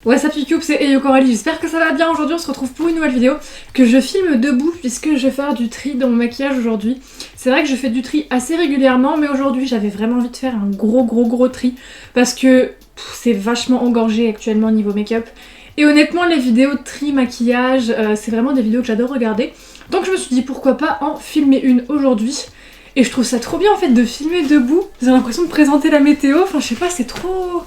What's up YouTube, c'est Eyo Coralie, j'espère que ça va bien. Aujourd'hui on se retrouve pour une nouvelle vidéo que je filme debout puisque je vais faire du tri dans mon maquillage aujourd'hui. C'est vrai que je fais du tri assez régulièrement mais aujourd'hui j'avais vraiment envie de faire un gros tri parce que c'est vachement engorgé actuellement niveau make-up. Et honnêtement les vidéos de tri maquillage c'est vraiment des vidéos que j'adore regarder. Donc je me suis dit pourquoi pas en filmer une aujourd'hui. Et je trouve ça trop bien en fait de filmer debout. J'ai l'impression de présenter la météo, enfin je sais pas, c'est trop...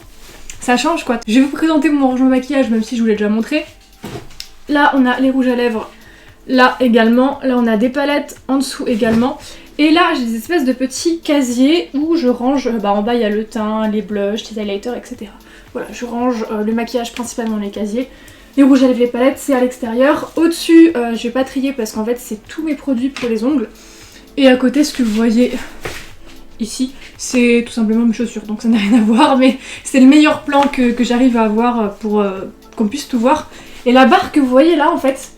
ça change quoi. Je vais vous présenter mon rangement maquillage même si je vous l'ai déjà montré. Là on a les rouges à lèvres, là également, là on a des palettes en dessous également. Et là j'ai des espèces de petits casiers où je range, en bas il y a le teint, les blushs, les highlighters, etc. Voilà, je range le maquillage principalement dans les casiers. Les rouges à lèvres, les palettes c'est à l'extérieur. Au-dessus je vais pas trier parce qu'en fait c'est tous mes produits pour les ongles. Et à côté ce que vous voyez ici, c'est tout simplement mes chaussures, donc ça n'a rien à voir, mais c'est le meilleur plan que j'arrive à avoir pour qu'on puisse tout voir. Et la barre que vous voyez là en fait,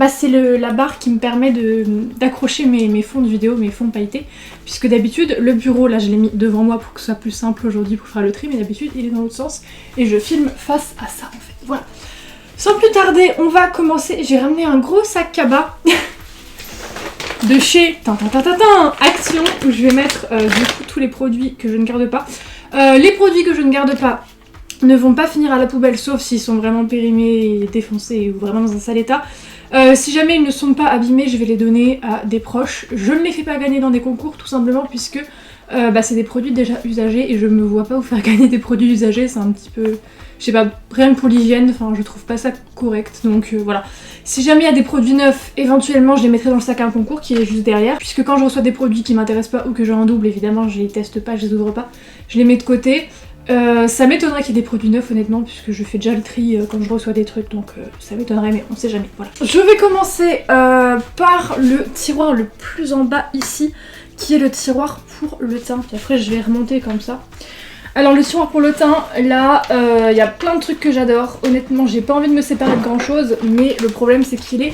c'est la barre qui me permet d'accrocher mes fonds de vidéo, mes fonds pailletés, puisque d'habitude le bureau là je l'ai mis devant moi pour que ce soit plus simple aujourd'hui pour faire le tri, mais d'habitude il est dans l'autre sens et je filme face à ça en fait, voilà. Sans plus tarder, on va commencer. J'ai ramené un gros sac cabas de chez Action, où je vais mettre du coup tous les produits que je ne garde pas. Les produits que je ne garde pas ne vont pas finir à la poubelle sauf s'ils sont vraiment périmés, défoncés ou vraiment dans un sale état. Si jamais ils ne sont pas abîmés, je vais les donner à des proches. Je ne les fais pas gagner dans des concours tout simplement puisque c'est des produits déjà usagés et je me vois pas vous faire gagner des produits usagés, c'est un petit peu... je sais pas, rien que pour l'hygiène, enfin je trouve pas ça correct, donc voilà. Si jamais il y a des produits neufs, éventuellement je les mettrai dans le sac à un concours qui est juste derrière, puisque quand je reçois des produits qui m'intéressent pas ou que j'ai en double, évidemment je les teste pas, je les ouvre pas, je les mets de côté. Ça m'étonnerait qu'il y ait des produits neufs honnêtement, puisque je fais déjà le tri quand je reçois des trucs, donc ça m'étonnerait mais on sait jamais, voilà. Je vais commencer par le tiroir le plus en bas ici, qui est le tiroir pour le teint, puis après je vais remonter comme ça. Alors le tiroir pour le teint, là, il y a plein de trucs que j'adore. Honnêtement, j'ai pas envie de me séparer de grand chose, mais le problème c'est qu'il est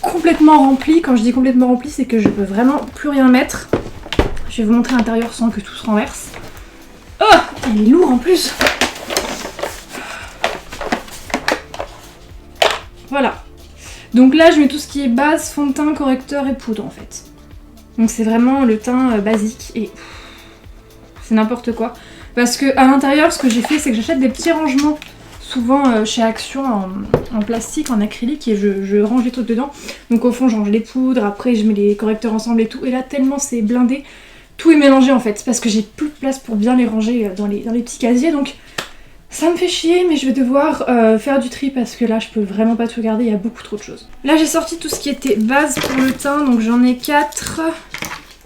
complètement rempli. Quand je dis complètement rempli, c'est que je peux vraiment plus rien mettre. Je vais vous montrer l'intérieur sans que tout se renverse. Oh, il est lourd en plus. Voilà. Donc là, je mets tout ce qui est base, fond de teint, correcteur et poudre en fait. Donc c'est vraiment le teint basique et c'est n'importe quoi. Parce que à l'intérieur, ce que j'ai fait, c'est que j'achète des petits rangements, souvent chez Action, en plastique, en acrylique, et je range les trucs dedans. Donc au fond, je range les poudres, après je mets les correcteurs ensemble et tout. Et là, tellement c'est blindé, tout est mélangé en fait, parce que j'ai plus de place pour bien les ranger dans les petits casiers. Donc ça me fait chier, mais je vais devoir faire du tri, parce que là, je peux vraiment pas tout garder, il y a beaucoup trop de choses. Là, j'ai sorti tout ce qui était base pour le teint, donc j'en ai 4,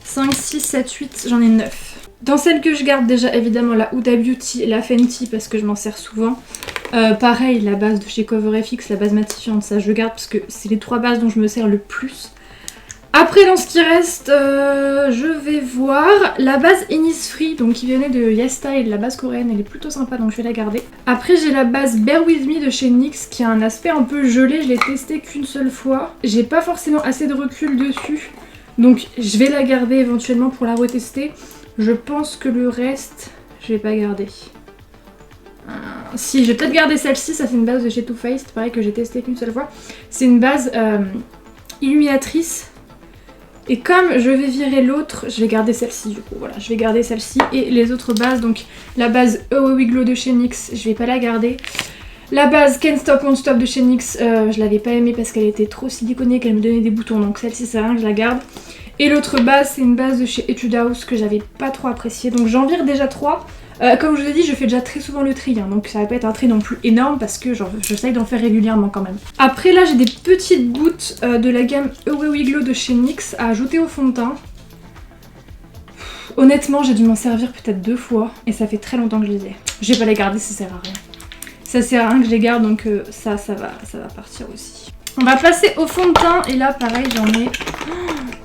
5, 6, 7, 8, j'en ai 9. Dans celle que je garde déjà évidemment la Huda Beauty, la Fenty parce que je m'en sers souvent. Pareil la base de chez Cover FX, la base matifiante, ça je garde parce que c'est les 3 bases dont je me sers le plus. Après dans ce qui reste, je vais voir la base Innisfree donc qui venait de YesStyle, la base coréenne, elle est plutôt sympa donc je vais la garder. Après j'ai la base Bear With Me de chez NYX qui a un aspect un peu gelé, je l'ai testé qu'une seule fois. J'ai pas forcément assez de recul dessus donc je vais la garder éventuellement pour la retester. Je pense que le reste, je vais pas garder. Si, je vais peut-être garder celle-ci, ça c'est une base de chez Too Faced, pareil que j'ai testé qu'une seule fois. C'est une base illuminatrice. Et comme je vais virer l'autre, je vais garder celle-ci du coup, voilà, je vais garder celle-ci. Et les autres bases, donc la base Away Glow de chez NYX, je vais pas la garder. La base Can't Stop Won't Stop de chez NYX, je l'avais pas aimée parce qu'elle était trop siliconée, qu'elle me donnait des boutons, donc celle-ci c'est rien que je la garde. Et l'autre base, c'est une base de chez Etude House que j'avais pas trop appréciée, donc j'en vire déjà 3. Comme je vous ai dit, je fais déjà très souvent le tri, hein, donc ça va pas être un tri non plus énorme parce que j'essaye d'en faire régulièrement quand même. Après là, j'ai des petites gouttes de la gamme Away Glow de chez NYX à ajouter au fond de teint. Honnêtement, j'ai dû m'en servir peut-être 2 fois et ça fait très longtemps que je les ai. Je vais pas les garder, ça sert à rien. Ça sert à rien que je les garde, donc ça va partir aussi. On va passer au fond de teint et là pareil j'en ai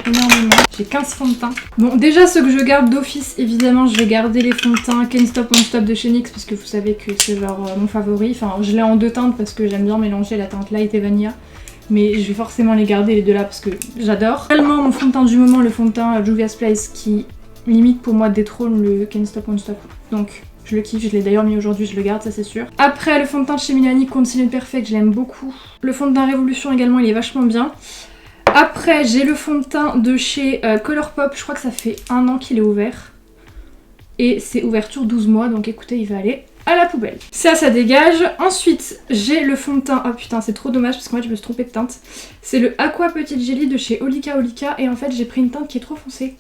énormément. J'ai 15 fonds de teint. Bon déjà ceux que je garde d'office évidemment je vais garder les fonds de teint Can't Stop Won't Stop de chez NYX parce que vous savez que c'est genre mon favori. Enfin je l'ai en 2 teintes parce que j'aime bien mélanger la teinte light et vanilla. Mais je vais forcément les garder les deux là parce que j'adore. Tellement mon fond de teint du moment, le fond de teint Juvia's Place qui limite pour moi détrône le Can't Stop Won't Stop. Donc Je le kiffe, je l'ai d'ailleurs mis aujourd'hui, je le garde, ça c'est sûr. Après, le fond de teint de chez Milani, Concealer Perfect, je l'aime beaucoup. Le fond de teint Révolution également, il est vachement bien. Après, j'ai le fond de teint de chez Colourpop, je crois que ça fait 1 an qu'il est ouvert. Et c'est ouverture 12 mois, donc écoutez, il va aller à la poubelle. Ça dégage. Ensuite, j'ai le fond de teint. Oh putain, c'est trop dommage parce qu'en fait, je me suis trompée de teinte. C'est le Aqua Petite Jelly de chez Olika Olika. Et en fait, j'ai pris une teinte qui est trop foncée.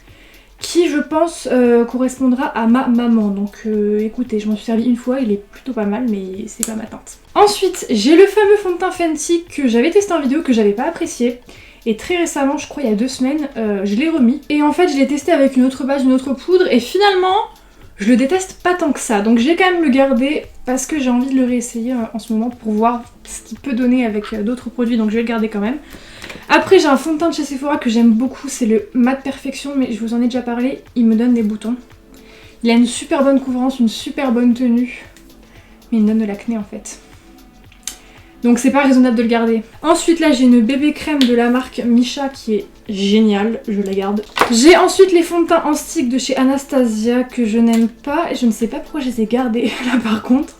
Qui, je pense, correspondra à ma maman. Donc écoutez, je m'en suis servi une fois, il est plutôt pas mal, mais c'est pas ma teinte. Ensuite, j'ai le fameux fond de teint Fenty que j'avais testé en vidéo, que j'avais pas apprécié. Et très récemment, je crois il y a 2 semaines, je l'ai remis. Et en fait, je l'ai testé avec une autre base, une autre poudre. Et finalement, je le déteste pas tant que ça. Donc j'ai quand même le garder parce que j'ai envie de le réessayer en ce moment pour voir ce qu'il peut donner avec d'autres produits. Donc je vais le garder quand même. Après, j'ai un fond de teint de chez Sephora que j'aime beaucoup. C'est le Matte Perfection, mais je vous en ai déjà parlé. Il me donne des boutons. Il a une super bonne couvrance, une super bonne tenue. Mais il me donne de l'acné en fait. Donc c'est pas raisonnable de le garder. Ensuite là j'ai une bébé crème de la marque Misha qui est géniale, je la garde. J'ai ensuite les fonds de teint en stick de chez Anastasia que je n'aime pas et je ne sais pas pourquoi je les ai gardés là par contre.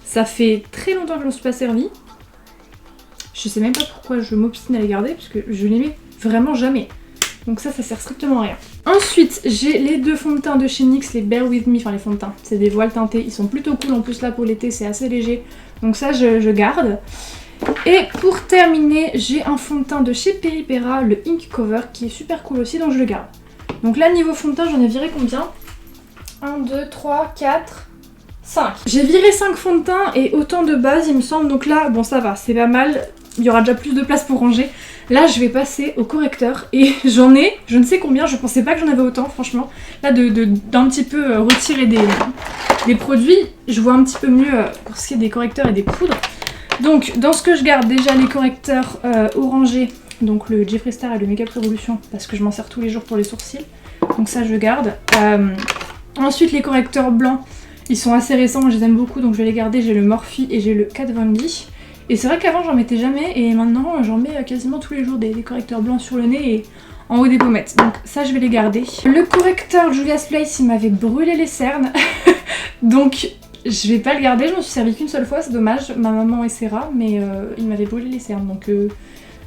Ça fait très longtemps que je ne me suis pas servie. Je sais même pas pourquoi je m'obstine à les garder parce que je les mets vraiment jamais. Donc ça sert strictement à rien. Ensuite, j'ai les 2 fonds de teint de chez NYX, les Bear With Me, enfin les fonds de teint. C'est des voiles teintées, ils sont plutôt cool en plus là pour l'été, c'est assez léger. Donc ça, je garde. Et pour terminer, j'ai un fond de teint de chez Peripera, le Ink Cover, qui est super cool aussi, donc je le garde. Donc là, niveau fond de teint, j'en ai viré combien? 1, 2, 3, 4, 5. J'ai viré 5 fonds de teint et autant de base, il me semble. Donc là, bon ça va, c'est pas mal. Il y aura déjà plus de place pour ranger. Là, je vais passer au correcteur et j'en ai, je ne sais combien, je pensais pas que j'en avais autant, franchement. Là, d'un petit peu retirer des produits, je vois un petit peu mieux pour ce qui est des correcteurs et des poudres. Donc, dans ce que je garde, déjà les correcteurs orangés, donc le Jeffree Star et le Makeup Revolution, parce que je m'en sers tous les jours pour les sourcils. Donc ça, je garde. Ensuite, les correcteurs blancs, ils sont assez récents, je les aime beaucoup, donc je vais les garder. J'ai le Morphe et j'ai le Kat Von D. Et c'est vrai qu'avant j'en mettais jamais et maintenant j'en mets quasiment tous les jours des correcteurs blancs sur le nez et en haut des pommettes. Donc ça je vais les garder. Le correcteur Juvia's Place il m'avait brûlé les cernes. Donc je vais pas le garder, je m'en suis servi qu'une seule fois, c'est dommage. Ma maman essaiera mais il m'avait brûlé les cernes donc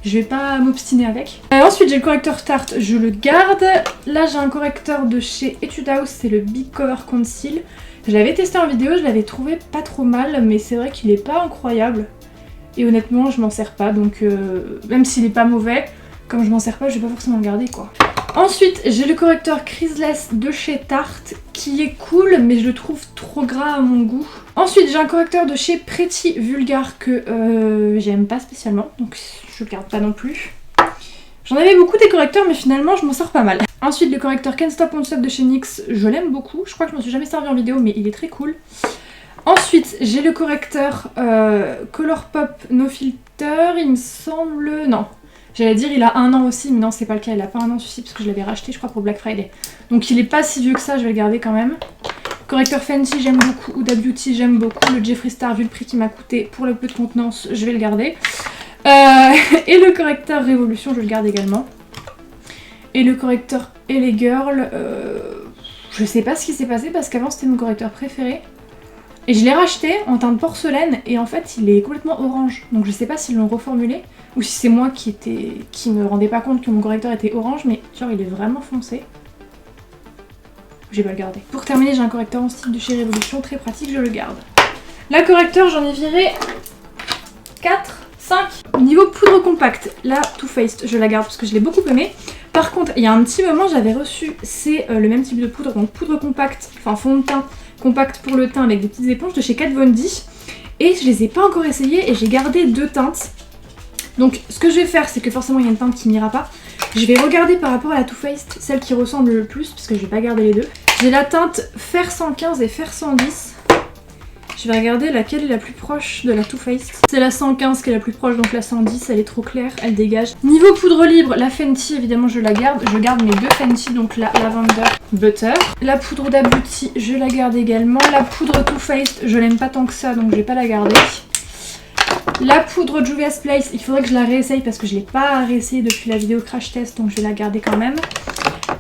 je vais pas m'obstiner avec. Ensuite j'ai le correcteur Tarte, je le garde. Là j'ai un correcteur de chez Etude House, c'est le Big Cover Conceal. Je l'avais testé en vidéo, je l'avais trouvé pas trop mal mais c'est vrai qu'il est pas incroyable. Et honnêtement, je m'en sers pas, donc même s'il est pas mauvais, comme je m'en sers pas, je vais pas forcément le garder quoi. Ensuite, j'ai le correcteur Creaseless de chez Tarte, qui est cool, mais je le trouve trop gras à mon goût. Ensuite, j'ai un correcteur de chez Pretty Vulgar que j'aime pas spécialement, donc je le garde pas non plus. J'en avais beaucoup des correcteurs, mais finalement, je m'en sors pas mal. Ensuite, le correcteur Can't Stop Won't Stop de chez NYX, je l'aime beaucoup. Je crois que je m'en suis jamais servi en vidéo, mais il est très cool. Ensuite, j'ai le correcteur Colourpop No Filter, il me semble... Non, j'allais dire il a 1 an aussi, mais non c'est pas le cas, il a pas 1 an celui-ci parce que je l'avais racheté je crois pour Black Friday. Donc il est pas si vieux que ça, je vais le garder quand même. Correcteur Fenty j'aime beaucoup, Huda Beauty j'aime beaucoup, le Jeffree Star vu le prix qui m'a coûté pour le peu de contenance, je vais le garder. Et le correcteur Révolution je le garde également. Et le correcteur LA Girl, je sais pas ce qui s'est passé parce qu'avant c'était mon correcteur préféré. Et je l'ai racheté en teinte porcelaine et en fait il est complètement orange. Donc je sais pas s'ils l'ont reformulé ou si c'est moi qui me rendais pas compte que mon correcteur était orange, mais genre il est vraiment foncé. Je vais pas le garder. Pour terminer, j'ai un correcteur en style de chez Révolution, très pratique, je le garde. La correcteur, j'en ai viré 4, 5. Niveau poudre compacte, la Too Faced, je la garde parce que je l'ai beaucoup aimée. Par contre, il y a un petit moment, j'avais reçu, c'est le même type de poudre, donc poudre compacte, enfin fond de teint compact pour le teint avec des petites éponges de chez Kat Von D. Et je les ai pas encore essayées et j'ai gardé 2 teintes. Donc ce que je vais faire, c'est que forcément il y a une teinte qui n'ira pas. Je vais regarder par rapport à la Too Faced, celle qui ressemble le plus, parce que je vais pas garder les deux. J'ai la teinte Fer 115 et Fer 110. Je vais regarder laquelle est la plus proche de la Too Faced. C'est la 115 qui est la plus proche, donc la 110 elle est trop claire, elle dégage. Niveau poudre libre, la Fenty évidemment je la garde. Je garde mes 2 Fenty, donc la Lavender Butter. La poudre Huda Beauty, je la garde également. La poudre Too Faced, je l'aime pas tant que ça, donc je vais pas la garder. La poudre Juvia's Place, il faudrait que je la réessaye parce que je l'ai pas réessayée depuis la vidéo crash test, donc je vais la garder quand même.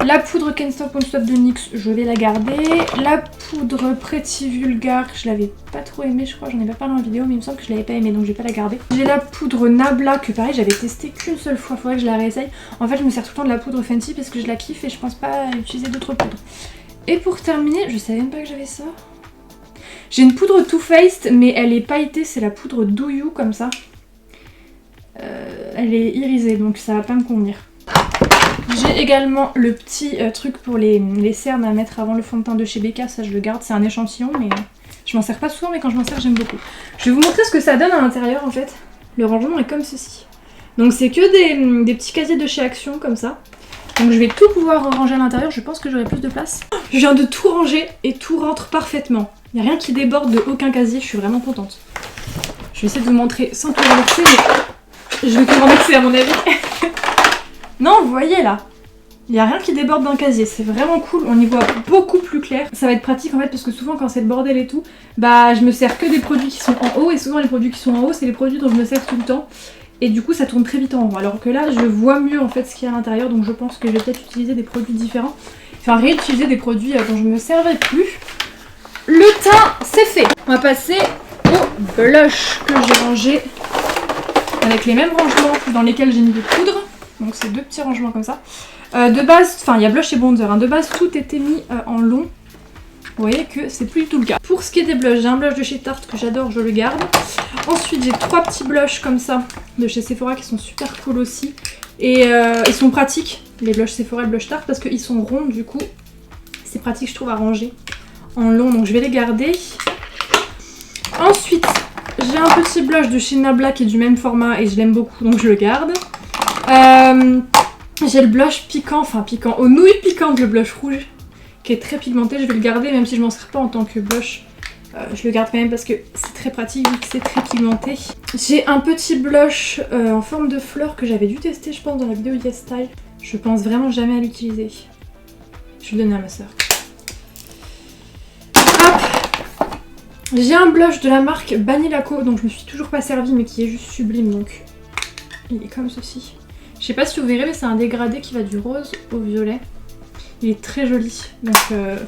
La poudre Can't Stop Won't Stop de NYX, je vais la garder. La poudre Pretty Vulgar, je l'avais pas trop aimée, je crois, j'en ai pas parlé en vidéo, mais il me semble que je l'avais pas aimée, donc je vais pas la garder. J'ai la poudre Nabla, que pareil, j'avais testé qu'une seule fois, faudrait que je la réessaye. En fait, je me sers tout le temps de la poudre Fenty parce que je la kiffe et je pense pas utiliser d'autres poudres. Et pour terminer, je savais même pas que j'avais ça. J'ai une poudre Too Faced, mais elle est pailletée, c'est la poudre Do You, comme ça. Elle est irisée, donc ça va pas me convenir. J'ai également le petit truc pour les cernes à mettre avant le fond de teint de chez Becca, ça je le garde, c'est un échantillon, mais je m'en sers pas souvent, mais quand je m'en sers j'aime beaucoup. Je vais vous montrer ce que ça donne à l'intérieur en fait. Le rangement est comme ceci. Donc c'est que des petits casiers de chez Action, comme ça. Donc je vais tout pouvoir ranger à l'intérieur, je pense que j'aurai plus de place. Je viens de tout ranger et tout rentre parfaitement. Il n'y a rien qui déborde de aucun casier, je suis vraiment contente. Je vais essayer de vous montrer sans tout renverser, mais je vais tout renverser à mon avis. Non, vous voyez là, il n'y a rien qui déborde d'un casier, c'est vraiment cool, on y voit beaucoup plus clair. Ça va être pratique en fait parce que souvent quand c'est le bordel et tout, bah je me sers que des produits qui sont en haut et souvent les produits qui sont en haut c'est les produits dont je me sers tout le temps. Et du coup ça tourne très vite en haut, alors que là je vois mieux en fait ce qu'il y a à l'intérieur, donc je pense que je vais peut-être utiliser des produits différents. Enfin réutiliser des produits dont je me servais plus. Le teint c'est fait. On va passer au blush que j'ai rangé avec les mêmes rangements dans lesquels j'ai mis des poudres. Donc c'est deux petits rangements comme ça. De base, enfin il y a blush et bronzer, hein. De base tout était mis en long. Vous voyez que c'est plus du tout le cas. Pour ce qui est des blushs, j'ai un blush de chez Tarte que j'adore, je le garde. Ensuite j'ai trois petits blushs comme ça de chez Sephora qui sont super cool aussi. Et ils sont pratiques, les blushs Sephora et le blush Tarte, parce qu'ils sont ronds du coup. C'est pratique je trouve à ranger en long, donc je vais les garder. Ensuite j'ai un petit blush de chez Nabla qui est du même format et je l'aime beaucoup donc je le garde. J'ai le blush piquant, enfin piquant, aux nouilles piquantes, le blush rouge qui est très pigmenté, je vais le garder même si je m'en sers pas en tant que blush. Je le garde quand même parce que c'est très pratique vu que c'est très pigmenté. J'ai un petit blush en forme de fleur que j'avais dû tester je pense dans la vidéo Yes Style. Je pense vraiment jamais à l'utiliser. Je vais le donner à ma soeur. Hop. J'ai un blush de la marque Banilaco dont je me suis toujours pas servie mais qui est juste sublime donc il est comme ceci. Je sais pas si vous verrez mais c'est un dégradé qui va du rose au violet. Il est très joli donc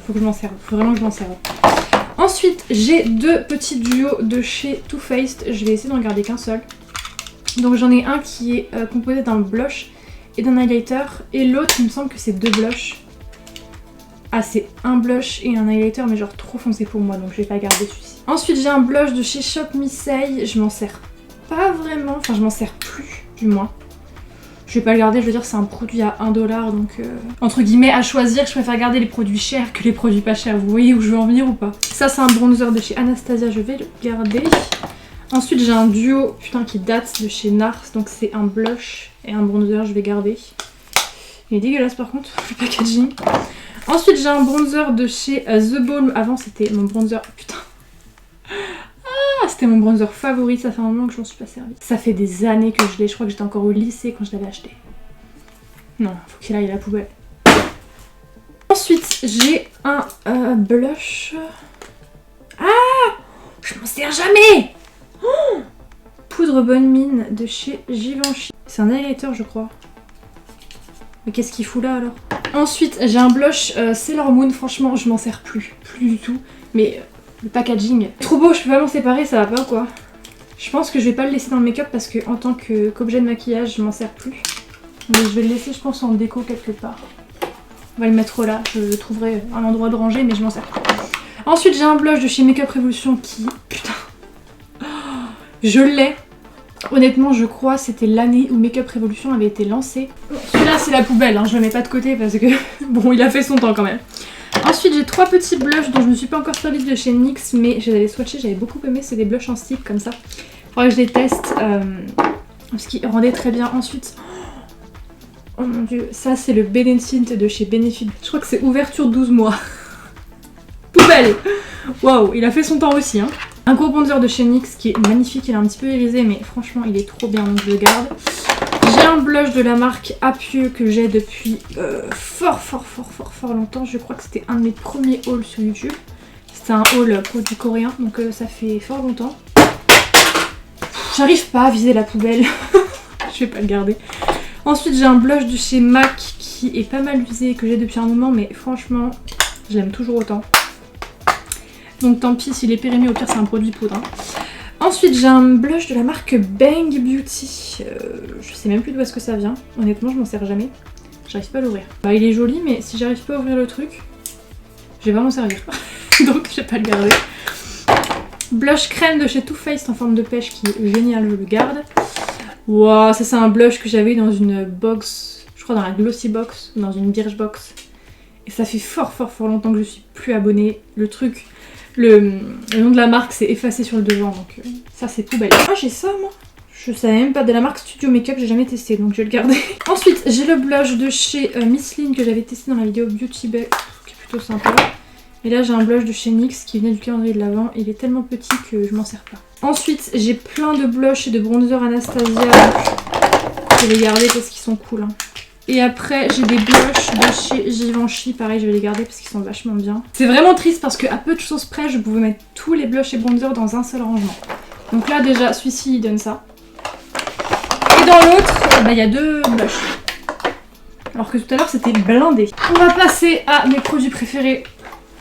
faut que je m'en serve, faut vraiment que je m'en serve. Ensuite j'ai deux petits duos de chez Too Faced, je vais essayer d'en garder qu'un seul. Donc j'en ai un qui est composé d'un blush et d'un highlighter et l'autre il me semble que c'est deux blushs. Ah c'est un blush et un highlighter mais genre trop foncé pour moi donc je vais pas garder celui-ci. Ensuite j'ai un blush de chez Shop Me Say, je m'en sers pas vraiment, enfin je m'en sers plus du moins. Je vais pas le garder, je veux dire c'est un produit à 1$ donc entre guillemets à choisir, je préfère garder les produits chers que les produits pas chers, vous voyez où je veux en venir ou pas. Ça c'est un bronzer de chez Anastasia, je vais le garder. Ensuite j'ai un duo putain qui date de chez Nars, donc c'est un blush et un bronzer, je vais garder. Il est dégueulasse par contre, le packaging. Ensuite j'ai un bronzer de chez The Balm, avant c'était mon bronzer, putain. Ah, c'était mon bronzer favori, ça fait un moment que je m'en suis pas servi. Ça fait des années que je l'ai, je crois que j'étais encore au lycée quand je l'avais acheté. Non, faut qu'il aille à la poubelle. Ensuite, j'ai un blush. Ah, je m'en sers jamais. Oh, poudre bonne mine de chez Givenchy. C'est un highlighter je crois. Mais qu'est-ce qu'il fout là alors? Ensuite, j'ai un blush Sailor Moon, franchement je m'en sers plus du tout. Mais... le packaging, trop beau, je peux pas m'en séparer, ça va pas ou quoi? Je pense que je vais pas le laisser dans le make-up parce que en tant qu'objet de maquillage, je m'en sers plus. Mais je vais le laisser, je pense, en déco quelque part. On va le mettre là, je trouverai un endroit de ranger, mais je m'en sers plus. Ensuite, j'ai un blush de chez Makeup Revolution qui... putain, je l'ai. Honnêtement, je crois c'était l'année où Makeup Revolution avait été lancé. Celui-là, c'est la poubelle, hein, je le mets pas de côté parce que... bon, il a fait son temps quand même. Ensuite j'ai trois petits blushs dont je me suis pas encore servi de chez NYX mais je les avais swatchés, j'avais beaucoup aimé, c'est des blushs en stick comme ça. Faudrait que je les teste parce qu'ils rendaient très bien. Ensuite, oh mon dieu, ça c'est le Benefit de chez Benefit. Je crois que c'est ouverture 12 mois. Poubelle. Waouh, il a fait son temps aussi hein. Un gros bronzer de chez NYX qui est magnifique, il est un petit peu irisé mais franchement il est trop bien donc je le garde. J'ai un blush de la marque Apieux que j'ai depuis fort longtemps. Je crois que c'était un de mes premiers hauls sur YouTube. C'était un haul produit coréen, donc ça fait fort longtemps. J'arrive pas à viser la poubelle. Je vais pas le garder. Ensuite j'ai un blush de chez MAC qui est pas mal usé, que j'ai depuis un moment, mais franchement, je l'aime toujours autant. Donc tant pis s'il est périmé, au pire c'est un produit poudre. Hein. Ensuite j'ai un blush de la marque Bang Beauty. Je sais même plus d'où est-ce que ça vient. Honnêtement je m'en sers jamais. J'arrive pas à l'ouvrir. Bah il est joli mais si j'arrive pas à ouvrir le truc, je vais pas m'en servir. Donc je vais pas le garder. Blush crème de chez Too Faced en forme de pêche qui est génial, je le garde. Waouh, ça c'est un blush que j'avais dans une box, je crois dans la Glossy Box, dans une Birchbox. Et ça fait fort longtemps que je suis plus abonnée. Le truc... Le nom de la marque s'est effacé sur le devant, donc ça c'est poubelle. Ah j'ai ça moi. Je savais même pas, de la marque Studio Makeup, j'ai jamais testé donc je vais le garder. Ensuite j'ai le blush de chez Miss Lynn que j'avais testé dans la vidéo Beauty Bay, qui est plutôt sympa. Et là j'ai un blush de chez NYX qui venait du calendrier de l'Avent, il est tellement petit que je m'en sers pas. Ensuite j'ai plein de blushs et de bronzers Anastasia, donc je vais les garder parce qu'ils sont cool. Hein. Et après j'ai des blushs de chez Givenchy, pareil je vais les garder parce qu'ils sont vachement bien. C'est vraiment triste parce qu'à peu de choses près je pouvais mettre tous les blushs et bronzers dans un seul rangement. Donc là déjà celui-ci il donne ça. Et dans l'autre bah, il y a 2 blushs. Alors que tout à l'heure c'était blindé. On va passer à mes produits préférés.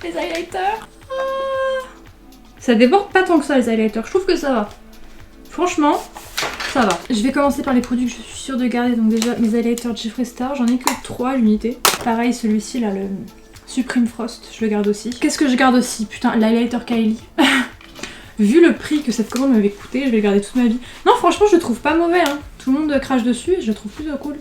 Les highlighters. Ça déborde pas tant que ça les highlighters, je trouve que ça va. Franchement... ça va. Je vais commencer par les produits que je suis sûre de garder. Donc déjà mes highlighters de Jeffree Star, j'en ai que 3 à l'unité. Pareil celui-ci là, le Supreme Frost, je le garde aussi. Qu'est-ce que je garde aussi? Putain, l'highlighter Kylie. Vu le prix que cette commande m'avait coûté, je vais le garder toute ma vie. Non franchement je le trouve pas mauvais hein. Tout le monde crache dessus et je le trouve plutôt cool.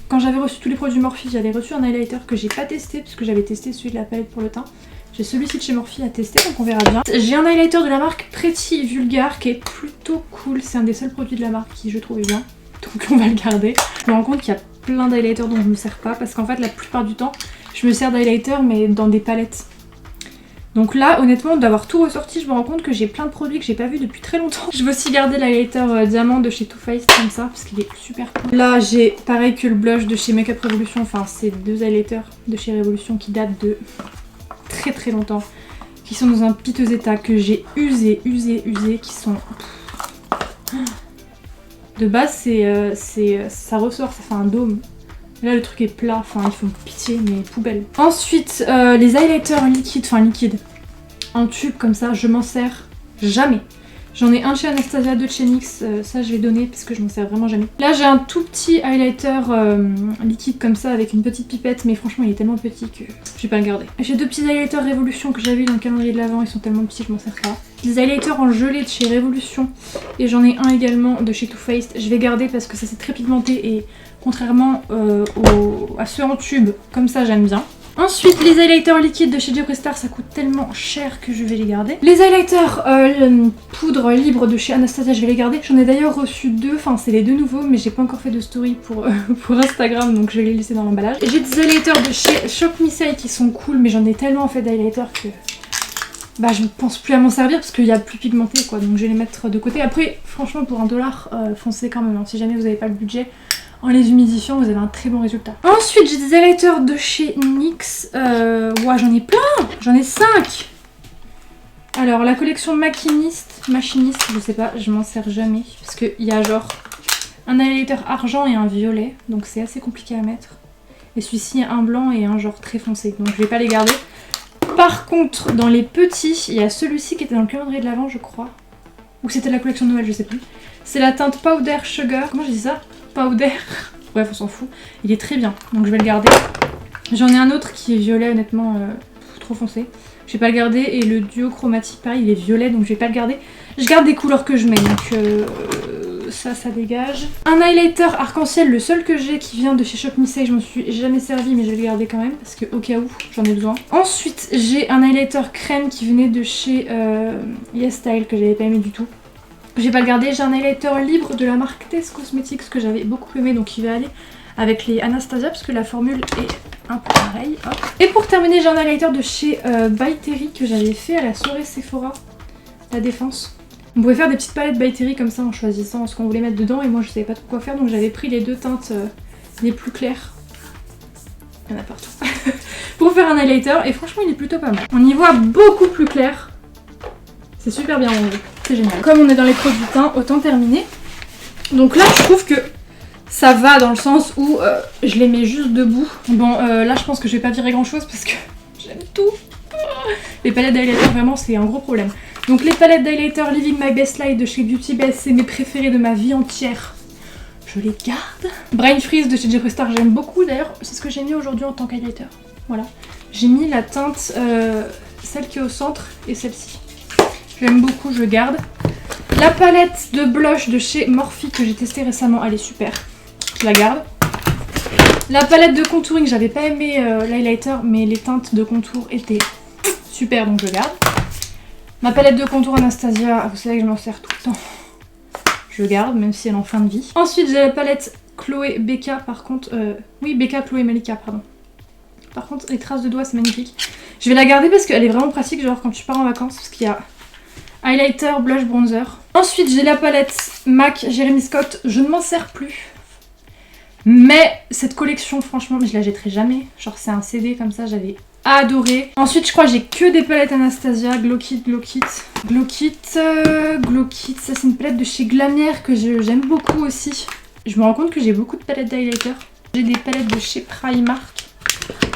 Quand j'avais reçu tous les produits Morphe, j'avais reçu un highlighter que j'ai pas testé puisque j'avais testé celui de la palette pour le teint. J'ai celui-ci de chez Morphe à tester donc on verra bien. J'ai un highlighter de la marque Pretty Vulgar qui est plutôt cool. C'est un des seuls produits de la marque qui je trouvais bien. Donc on va le garder. Je me rends compte qu'il y a plein d'highlighters dont je me sers pas parce qu'en fait la plupart du temps je me sers d'highlighter mais dans des palettes. Donc là honnêtement d'avoir tout ressorti je me rends compte que j'ai plein de produits que j'ai pas vu depuis très longtemps. Je vais aussi garder l'highlighter diamant de chez Too Faced comme ça parce qu'il est super cool. Là j'ai pareil que le blush de chez Makeup Revolution. Enfin c'est 2 highlighters de chez Revolution qui datent de... très longtemps, qui sont dans un piteux état, que j'ai usé, qui sont... De base ça ressort, ça fait un dôme. Là le truc est plat, enfin ils font pitié mais poubelle. Ensuite les highlighters liquides, en tube comme ça, je m'en sers jamais. J'en ai un chez Anastasia, 2 de chez NYX, ça je vais donner parce que je m'en sers vraiment jamais. Là j'ai un tout petit highlighter liquide comme ça avec une petite pipette mais franchement il est tellement petit que je vais pas le garder. J'ai 2 petits highlighters Révolution que j'avais dans le calendrier de l'Avent, ils sont tellement petits que je m'en sers pas. Des highlighters en gelée de chez Révolution et j'en ai un également de chez Too Faced. Je vais garder parce que ça c'est très pigmenté et contrairement à ceux en tube, comme ça j'aime bien. Ensuite, les highlighters liquides de chez Jeffree Star, ça coûte tellement cher que je vais les garder. Les highlighters poudre libre de chez Anastasia, je vais les garder. J'en ai d'ailleurs reçu 2, enfin c'est les 2 nouveaux, mais j'ai pas encore fait de story pour Instagram, donc je vais les laisser dans l'emballage. J'ai des highlighters de chez Shop Miss qui sont cool, mais j'en ai tellement fait d'highlighters que... bah je ne pense plus à m'en servir parce qu'il y a plus pigmenté quoi, donc je vais les mettre de côté. Après, franchement pour $1, foncez quand même, hein. Si jamais vous n'avez pas le budget... en les humidifiant, vous avez un très bon résultat. Ensuite, j'ai des highlighters de chez NYX. Ouais, j'en ai plein. J'en ai 5. Alors, la collection Machiniste, je sais pas, je m'en sers jamais. Parce qu'il y a genre un highlighter argent et un violet. Donc c'est assez compliqué à mettre. Et celui-ci, un blanc et un genre très foncé. Donc je vais pas les garder. Par contre, dans les petits, il y a celui-ci qui était dans le calendrier de l'Avent, je crois. Ou c'était la collection de Noël, je sais plus. C'est la teinte Powder Sugar. Comment je dis ça? Powder. Bref, on s'en fout. Il est très bien, donc je vais le garder. J'en ai un autre qui est violet, honnêtement, trop foncé. Je vais pas le garder. Et le duo chromatique, pareil, il est violet, donc je vais pas le garder. Je garde des couleurs que je mets, donc ça dégage. Un highlighter arc-en-ciel, le seul que j'ai qui vient de chez Shop Miss, je m'en suis jamais servi, mais je vais le garder quand même, parce que au cas où, j'en ai besoin. Ensuite, j'ai un highlighter crème qui venait de chez Yes Style, que j'avais pas aimé du tout. Je vais pas le garder. J'ai un highlighter libre de la marque Tess Cosmetics que j'avais beaucoup aimé, donc il va aller avec les Anastasia parce que la formule est un peu pareille. Hop. Et pour terminer, j'ai un highlighter de chez By Terry que j'avais fait à la soirée Sephora, la Défense. On pouvait faire des petites palettes By Terry comme ça en choisissant ce qu'on voulait mettre dedans et moi je savais pas trop quoi faire, donc j'avais pris les 2 teintes les plus claires. Il y en a partout. Pour faire un highlighter et franchement il est plutôt pas mal. On y voit beaucoup plus clair. C'est super bien rendu, c'est génial. Comme on est dans les produits teints, autant terminer. Donc là je trouve que Ça va dans le sens où je les mets juste debout. Bon, là je pense que je vais pas virer grand chose parce que j'aime tout. Les palettes d'highlighter, vraiment, c'est un gros problème. Donc les palettes d'highlighter Living My Best Life de chez Beauty Best, c'est mes préférées de ma vie entière. Je les garde. Brain Freeze de chez Jeffree Star, j'aime beaucoup. D'ailleurs, c'est ce que j'ai mis aujourd'hui en tant qu'highlighter. Voilà. J'ai mis la teinte, celle qui est au centre et celle-ci. J'aime beaucoup, je garde. La palette de blush de chez Morphe que j'ai testée récemment, elle est super. Je la garde. La palette de contouring, j'avais pas aimé l'highlighter, mais les teintes de contour étaient super, donc je garde. Ma palette de contour Anastasia, vous savez que je m'en sers tout le temps. Je garde, même si elle est en fin de vie. Ensuite, j'ai la palette Chloé Becca, par contre... oui, Becca, Chloé Malika, pardon. Par contre, les traces de doigts, c'est magnifique. Je vais la garder parce qu'elle est vraiment pratique, genre quand tu pars en vacances, parce qu'il y a highlighter, blush, bronzer. Ensuite, j'ai la palette MAC Jeremy Scott. Je ne m'en sers plus. Mais cette collection, franchement, je la jetterai jamais. Genre, c'est un CD comme ça, j'avais adoré. Ensuite, je crois que j'ai que des palettes Anastasia. Glow Kit. Ça, c'est une palette de chez Glamière que j'aime beaucoup aussi. Je me rends compte que j'ai beaucoup de palettes d'highlighter. J'ai des palettes de chez Primark.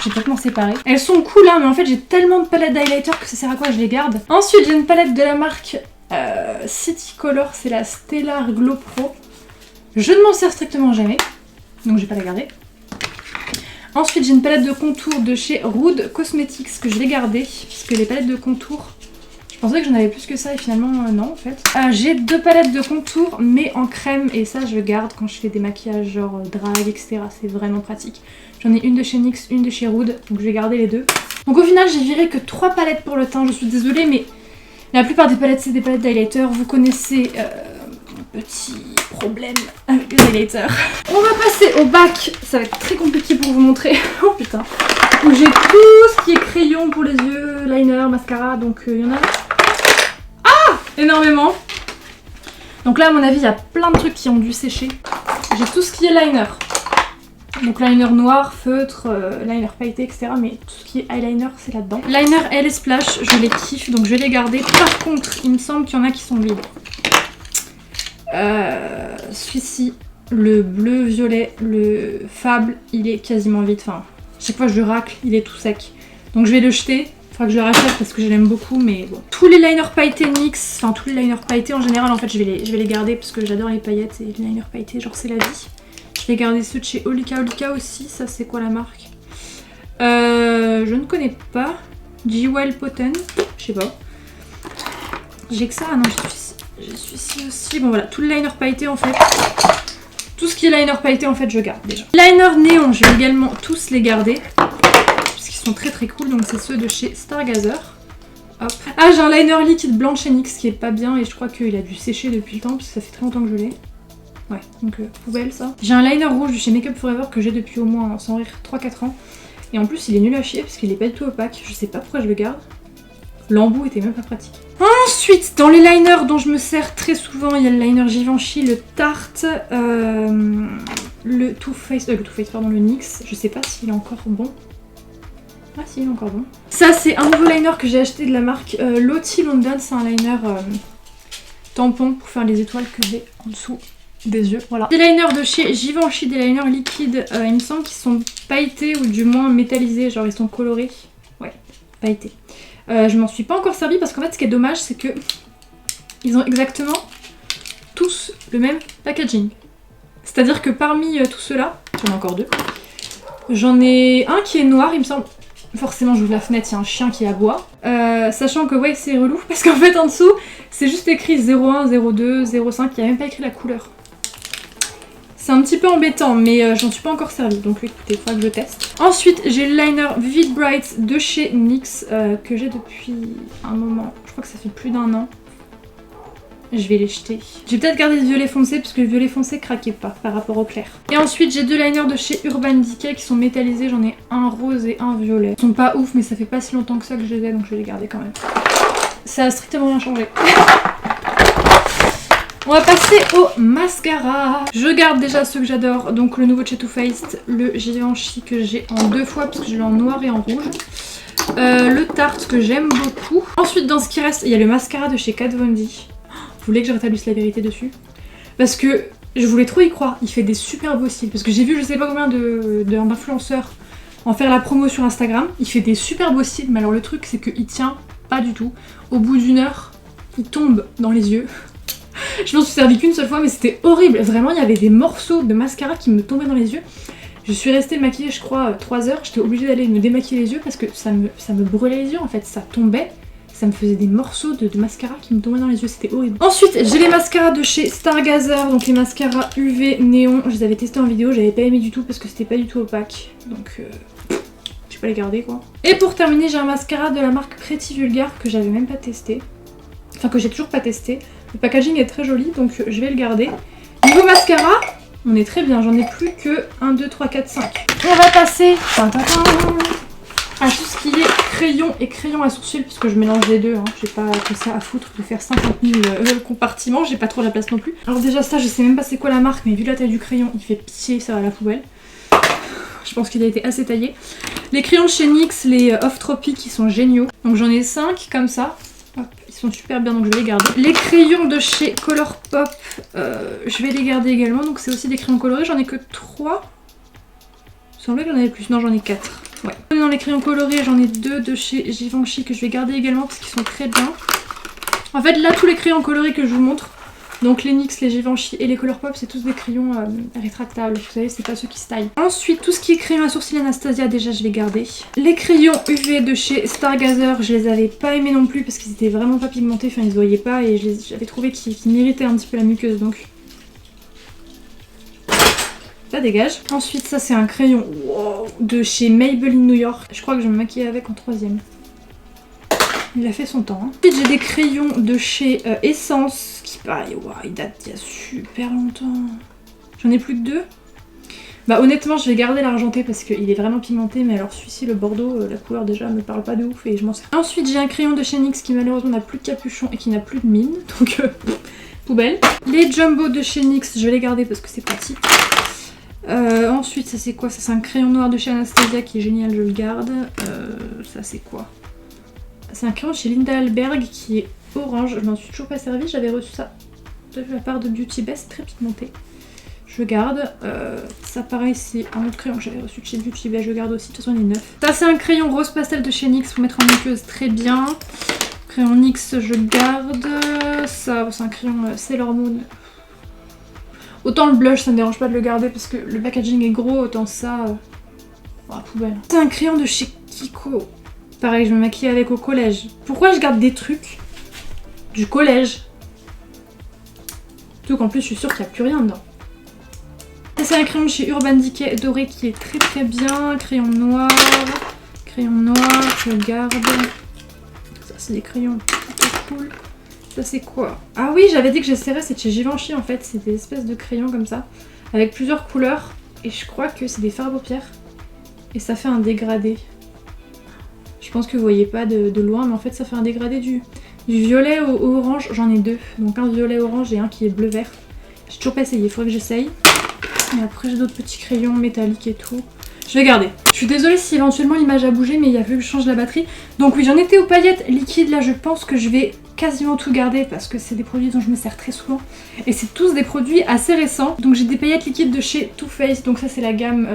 J'ai complètement séparé. Elles sont cool hein, mais en fait j'ai tellement de palettes d'highlighter que ça sert à quoi je les garde. Ensuite j'ai une palette de la marque City Color, c'est la Stellar Glow Pro. Je ne m'en sers strictement jamais, donc je vais pas la garder. Ensuite j'ai une palette de contour de chez Rude Cosmetics que je vais garder, puisque les palettes de contour, je pensais que j'en avais plus que ça et finalement non en fait. J'ai deux palettes de contour mais en crème et ça je garde quand je fais des maquillages genre drag etc, c'est vraiment pratique. J'en ai une de chez NYX, une de chez Rude, donc je vais garder les deux. Donc au final j'ai viré que 3 palettes pour le teint, je suis désolée mais la plupart des palettes c'est des palettes d'highlighter. Vous connaissez mon petit problème avec les highlighters. On va passer au bac, ça va être très compliqué pour vous montrer. Oh putain. Donc j'ai tout ce qui est crayon pour les yeux, liner, mascara, donc il y en a énormément. Donc là à mon avis il y a plein de trucs qui ont dû sécher. J'ai tout ce qui est liner. Donc liner noir, feutre, liner pailleté, etc. Mais tout ce qui est eyeliner, c'est là-dedans. Liner LA Splash, je les kiffe, donc je vais les garder. Par contre, il me semble qu'il y en a qui sont vides. Celui-ci, le bleu-violet, le Fable, il est quasiment vide. Enfin, chaque fois je le racle, il est tout sec. Donc je vais le jeter. Il faudra que je le rachète parce que je l'aime beaucoup, mais bon. Tous les liners pailletés NYX, enfin tous les liners pailletés en général, en fait, je vais les garder parce que j'adore les paillettes et les liners pailletés, genre c'est la vie. Je vais garder ceux de chez Olika aussi, ça c'est quoi la marque? Je ne connais pas. Jewel Poten, je sais pas. J'ai que ça, ah non j'ai celui-ci aussi. Bon voilà, tout le liner pailleté en fait. Tout ce qui est liner pailleté en fait je garde déjà. Liner néon, je vais également tous les garder. Puisqu'ils sont très très cool, donc c'est ceux de chez Stargazer. Hop. Ah j'ai un liner liquide blanc de chez NYX qui est pas bien et je crois qu'il a dû sécher depuis le temps parce que ça fait très longtemps que je l'ai. Ouais, donc poubelle ça. J'ai un liner rouge de chez Makeup Forever que j'ai depuis au moins, sans rire, 3-4 ans. Et en plus il est nul à chier parce qu'il est pas du tout opaque. Je sais pas pourquoi je le garde. L'embout était même pas pratique. Ensuite, dans les liners dont je me sers très souvent, il y a le liner Givenchy, le Tarte, le Too Faced, pardon, le NYX. Je sais pas s'il est encore bon. Ah si, il est encore bon. Ça c'est un nouveau liner que j'ai acheté de la marque Lottie London. C'est un liner tampon pour faire les étoiles que j'ai en dessous des yeux, voilà. Des liners de chez Givenchy, des liners liquides, il me semble qu'ils sont pailletés ou du moins métallisés, genre ils sont colorés. Ouais, pailletés. Je m'en suis pas encore servi parce qu'en fait ce qui est dommage c'est que ils ont exactement tous le même packaging. C'est-à-dire que parmi tous ceux-là, j'en ai encore deux, j'en ai un qui est noir il me semble. Forcément j'ouvre la fenêtre, il y a un chien qui aboie. Sachant que ouais c'est relou parce qu'en fait en dessous c'est juste écrit 01, 02, 05, il n'y a même pas écrit la couleur. C'est un petit peu embêtant mais j'en suis pas encore servi donc écoutez, il faudra que je teste. Ensuite j'ai le liner Vivid Bright de chez NYX que j'ai depuis un moment, je crois que ça fait plus d'1 an. Je vais les jeter. J'ai peut-être gardé le violet foncé parce que le violet foncé craquait pas par rapport au clair. Et ensuite j'ai deux liners de chez Urban Decay qui sont métallisés, j'en ai un rose et un violet. Ils sont pas ouf mais ça fait pas si longtemps que ça que je les ai donc je vais les garder quand même. Ça a strictement rien changé. On va passer au mascara. Je garde déjà ceux que j'adore, donc le nouveau de chez Too Faced, le Givenchy que j'ai en 2 fois parce que je l'ai en noir et en rouge. Le Tarte que j'aime beaucoup. Ensuite dans ce qui reste, il y a le mascara de chez Kat Von D. Vous voulez que je rétablisse la vérité dessus? Parce que Je voulais trop y croire, il fait des super beaux cils. Parce que j'ai vu je sais pas combien d'influenceurs en faire la promo sur Instagram. Il fait des super beaux cils, mais alors le truc c'est qu'il tient pas du tout. Au bout d'1 heure, il tombe dans les yeux. Je m'en suis servi qu'une seule fois, mais c'était horrible. Vraiment, il y avait des morceaux de mascara qui me tombaient dans les yeux. Je suis restée maquillée, je crois, 3 heures. J'étais obligée d'aller me démaquiller les yeux parce que ça me brûlait les yeux en fait. Ça tombait, ça me faisait des morceaux de mascara qui me tombaient dans les yeux. C'était horrible. Ensuite, j'ai les mascaras de chez Stargazer, donc les mascaras UV néon. Je les avais testés en vidéo, j'avais pas aimé du tout parce que c'était pas du tout opaque. Donc, je vais pas les garder quoi. Et pour terminer, j'ai un mascara de la marque Pretty Vulgar que j'avais même pas testé. Enfin, que j'ai toujours pas testé. Le packaging est très joli, donc je vais le garder. Niveau mascara, on est très bien. J'en ai plus que 1, 2, 3, 4, 5. On va passer à tout ce qui est crayon et crayon à sourcils, puisque je mélange les deux. Hein. J'ai pas que ça à foutre de faire 50 000 compartiments. J'ai pas trop la place non plus. Alors déjà ça, je sais même pas c'est quoi la marque, mais vu la taille du crayon, il fait pitié, ça va à la poubelle. Je pense qu'il a été assez taillé. Les crayons de chez NYX, les Off Tropic, ils sont géniaux. Donc j'en ai 5 comme ça. Hop, ils sont super bien, donc je vais les garder. Les crayons de chez Colourpop, je vais les garder également. Donc c'est aussi des crayons colorés, j'en ai que 3. Il me semblait que j'en avais plus, non j'en ai 4. Ouais. Dans les crayons colorés, j'en ai 2 de chez Givenchy que je vais garder également parce qu'ils sont très bien. En fait là, tous les crayons colorés que je vous montre, donc les NYX, les Givenchy et les Colourpop, c'est tous des crayons rétractables. Vous savez, c'est pas ceux qui se taillent. Ensuite, tout ce qui est crayon à sourcils Anastasia, déjà je vais garder. Les crayons UV de chez Stargazer, je les avais pas aimés non plus parce qu'ils étaient vraiment pas pigmentés. Enfin, ils se voyaient pas et j'avais trouvé qu'ils m'irritaient un petit peu la muqueuse. Donc, ça dégage. Ensuite, ça c'est un crayon de chez Maybelline New York. Je crois que je vais me maquiller avec en 3ème. Il a fait son temps. Hein. Ensuite, j'ai des crayons de chez Essence qui, pareil, wow, ils datent d'il y a super longtemps. J'en ai plus que 2. Bah, honnêtement, je vais garder l'argenté parce qu'il est vraiment pigmenté. Mais alors, celui-ci, le bordeaux, la couleur déjà me parle pas de ouf et je m'en sers. Ensuite, j'ai un crayon de chez NYX qui malheureusement n'a plus de capuchon et qui n'a plus de mine. Donc, poubelle. Les jumbo de chez NYX, je vais les garder parce que c'est pratique. Ensuite, ça c'est quoi? Ça c'est un crayon noir de chez Anastasia qui est génial, je le garde. Ça c'est quoi? C'est un crayon chez Linda Alberg qui est orange. Je m'en suis toujours pas servi, j'avais reçu ça de la part de Beauty Bay, c'est très pigmenté. Je garde. Ça pareil, c'est un autre crayon que j'avais reçu de chez Beauty Bay, je garde aussi. De toute façon, il est neuf. Ça c'est un crayon rose pastel de chez NYX pour mettre en muqueuse, très bien. Crayon NYX, je garde. Ça, c'est un crayon Sailor Moon. Autant le blush, ça me dérange pas de le garder parce que le packaging est gros, autant ça, oh, poubelle. C'est un crayon de chez Kiko. Pareil, je me maquille avec au collège. Pourquoi je garde des trucs du collège? Surtout qu'en plus, je suis sûre qu'il n'y a plus rien dedans. C'est un crayon de chez Urban Decay doré qui est très très bien. Crayon noir, je le garde. Ça, c'est des crayons plutôt cool. Ça c'est quoi? Ah oui, j'avais dit que j'essaierais, c'est de chez Givenchy en fait, c'est des espèces de crayons comme ça, avec plusieurs couleurs, et je crois que c'est des fards à paupières, et ça fait un dégradé. Je pense que vous voyez pas de loin, mais en fait ça fait un dégradé du violet au orange, j'en ai 2, donc un violet orange et un qui est bleu vert. J'ai toujours pas essayé, il faudrait que j'essaye. Et après j'ai d'autres petits crayons métalliques et tout. Je vais garder. Je suis désolée si éventuellement l'image a bougé, mais il a fallu que je change la batterie. Donc oui, j'en étais aux paillettes liquides, là je pense que je vais quasiment tout garder parce que c'est des produits dont je me sers très souvent. Et c'est tous des produits assez récents. Donc j'ai des paillettes liquides de chez Too Faced, donc ça c'est la gamme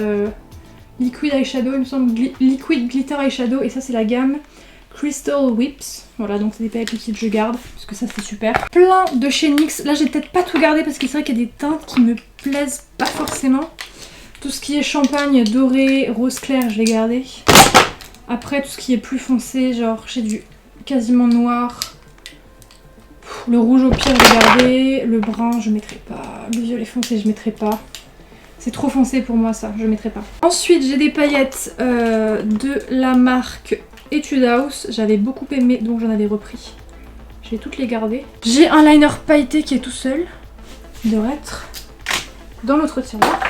Liquid Eyeshadow, il me semble, Liquid Glitter Eyeshadow, et ça c'est la gamme Crystal Whips. Voilà, donc c'est des paillettes liquides, je garde, parce que ça c'est super. Plein de chez NYX, là j'ai peut-être pas tout gardé parce que c'est vrai qu'il y a des teintes qui me plaisent pas forcément. Tout ce qui est champagne, doré, rose clair, je vais garder. Après, tout ce qui est plus foncé, genre j'ai du quasiment noir. Le rouge au pire, je vais garder. Le brun, je mettrai pas. Le violet foncé, je mettrai pas. C'est trop foncé pour moi, ça, je mettrai pas. Ensuite, j'ai des paillettes de la marque Etude House. J'avais beaucoup aimé, donc j'en avais repris. Je vais toutes les garder. J'ai un liner pailleté qui est tout seul. Il devrait être dans l'autre tiroir.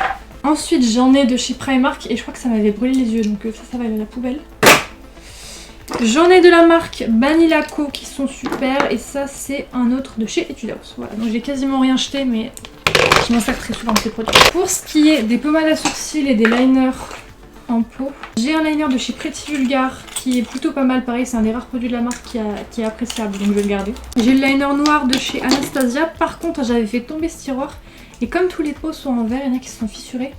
Ensuite, j'en ai de chez Primark et je crois que ça m'avait brûlé les yeux, donc ça va aller à la poubelle. J'en ai de la marque Banila Co qui sont super, et ça c'est un autre de chez Etude House. Voilà, donc j'ai quasiment rien jeté, mais je m'en sers très souvent de ces produits. Pour ce qui est des pommades à sourcils et des liners en pot, j'ai un liner de chez Pretty Vulgar qui est plutôt pas mal, pareil, c'est un des rares produits de la marque qui est appréciable, donc je vais le garder. J'ai le liner noir de chez Anastasia, par contre j'avais fait tomber ce tiroir Et comme tous les pots sont en verre, il y en a qui se sont fissurés.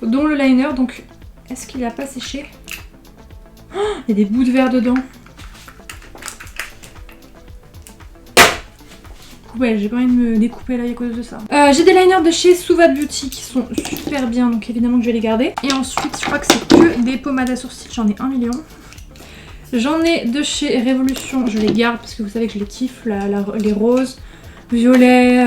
Dont le liner, donc est-ce qu'il n'a pas séché? Oh, il y a des bouts de verre dedans. Ouais, j'ai pas envie de me découper l'œil à cause de ça. J'ai des liners de chez Suva Beauty qui sont super bien, donc évidemment que je vais les garder. Et ensuite, je crois que c'est que des pommades à sourcils, j'en ai 1 million. J'en ai de chez Révolution, je les garde parce que vous savez que je les kiffe, les roses, violets,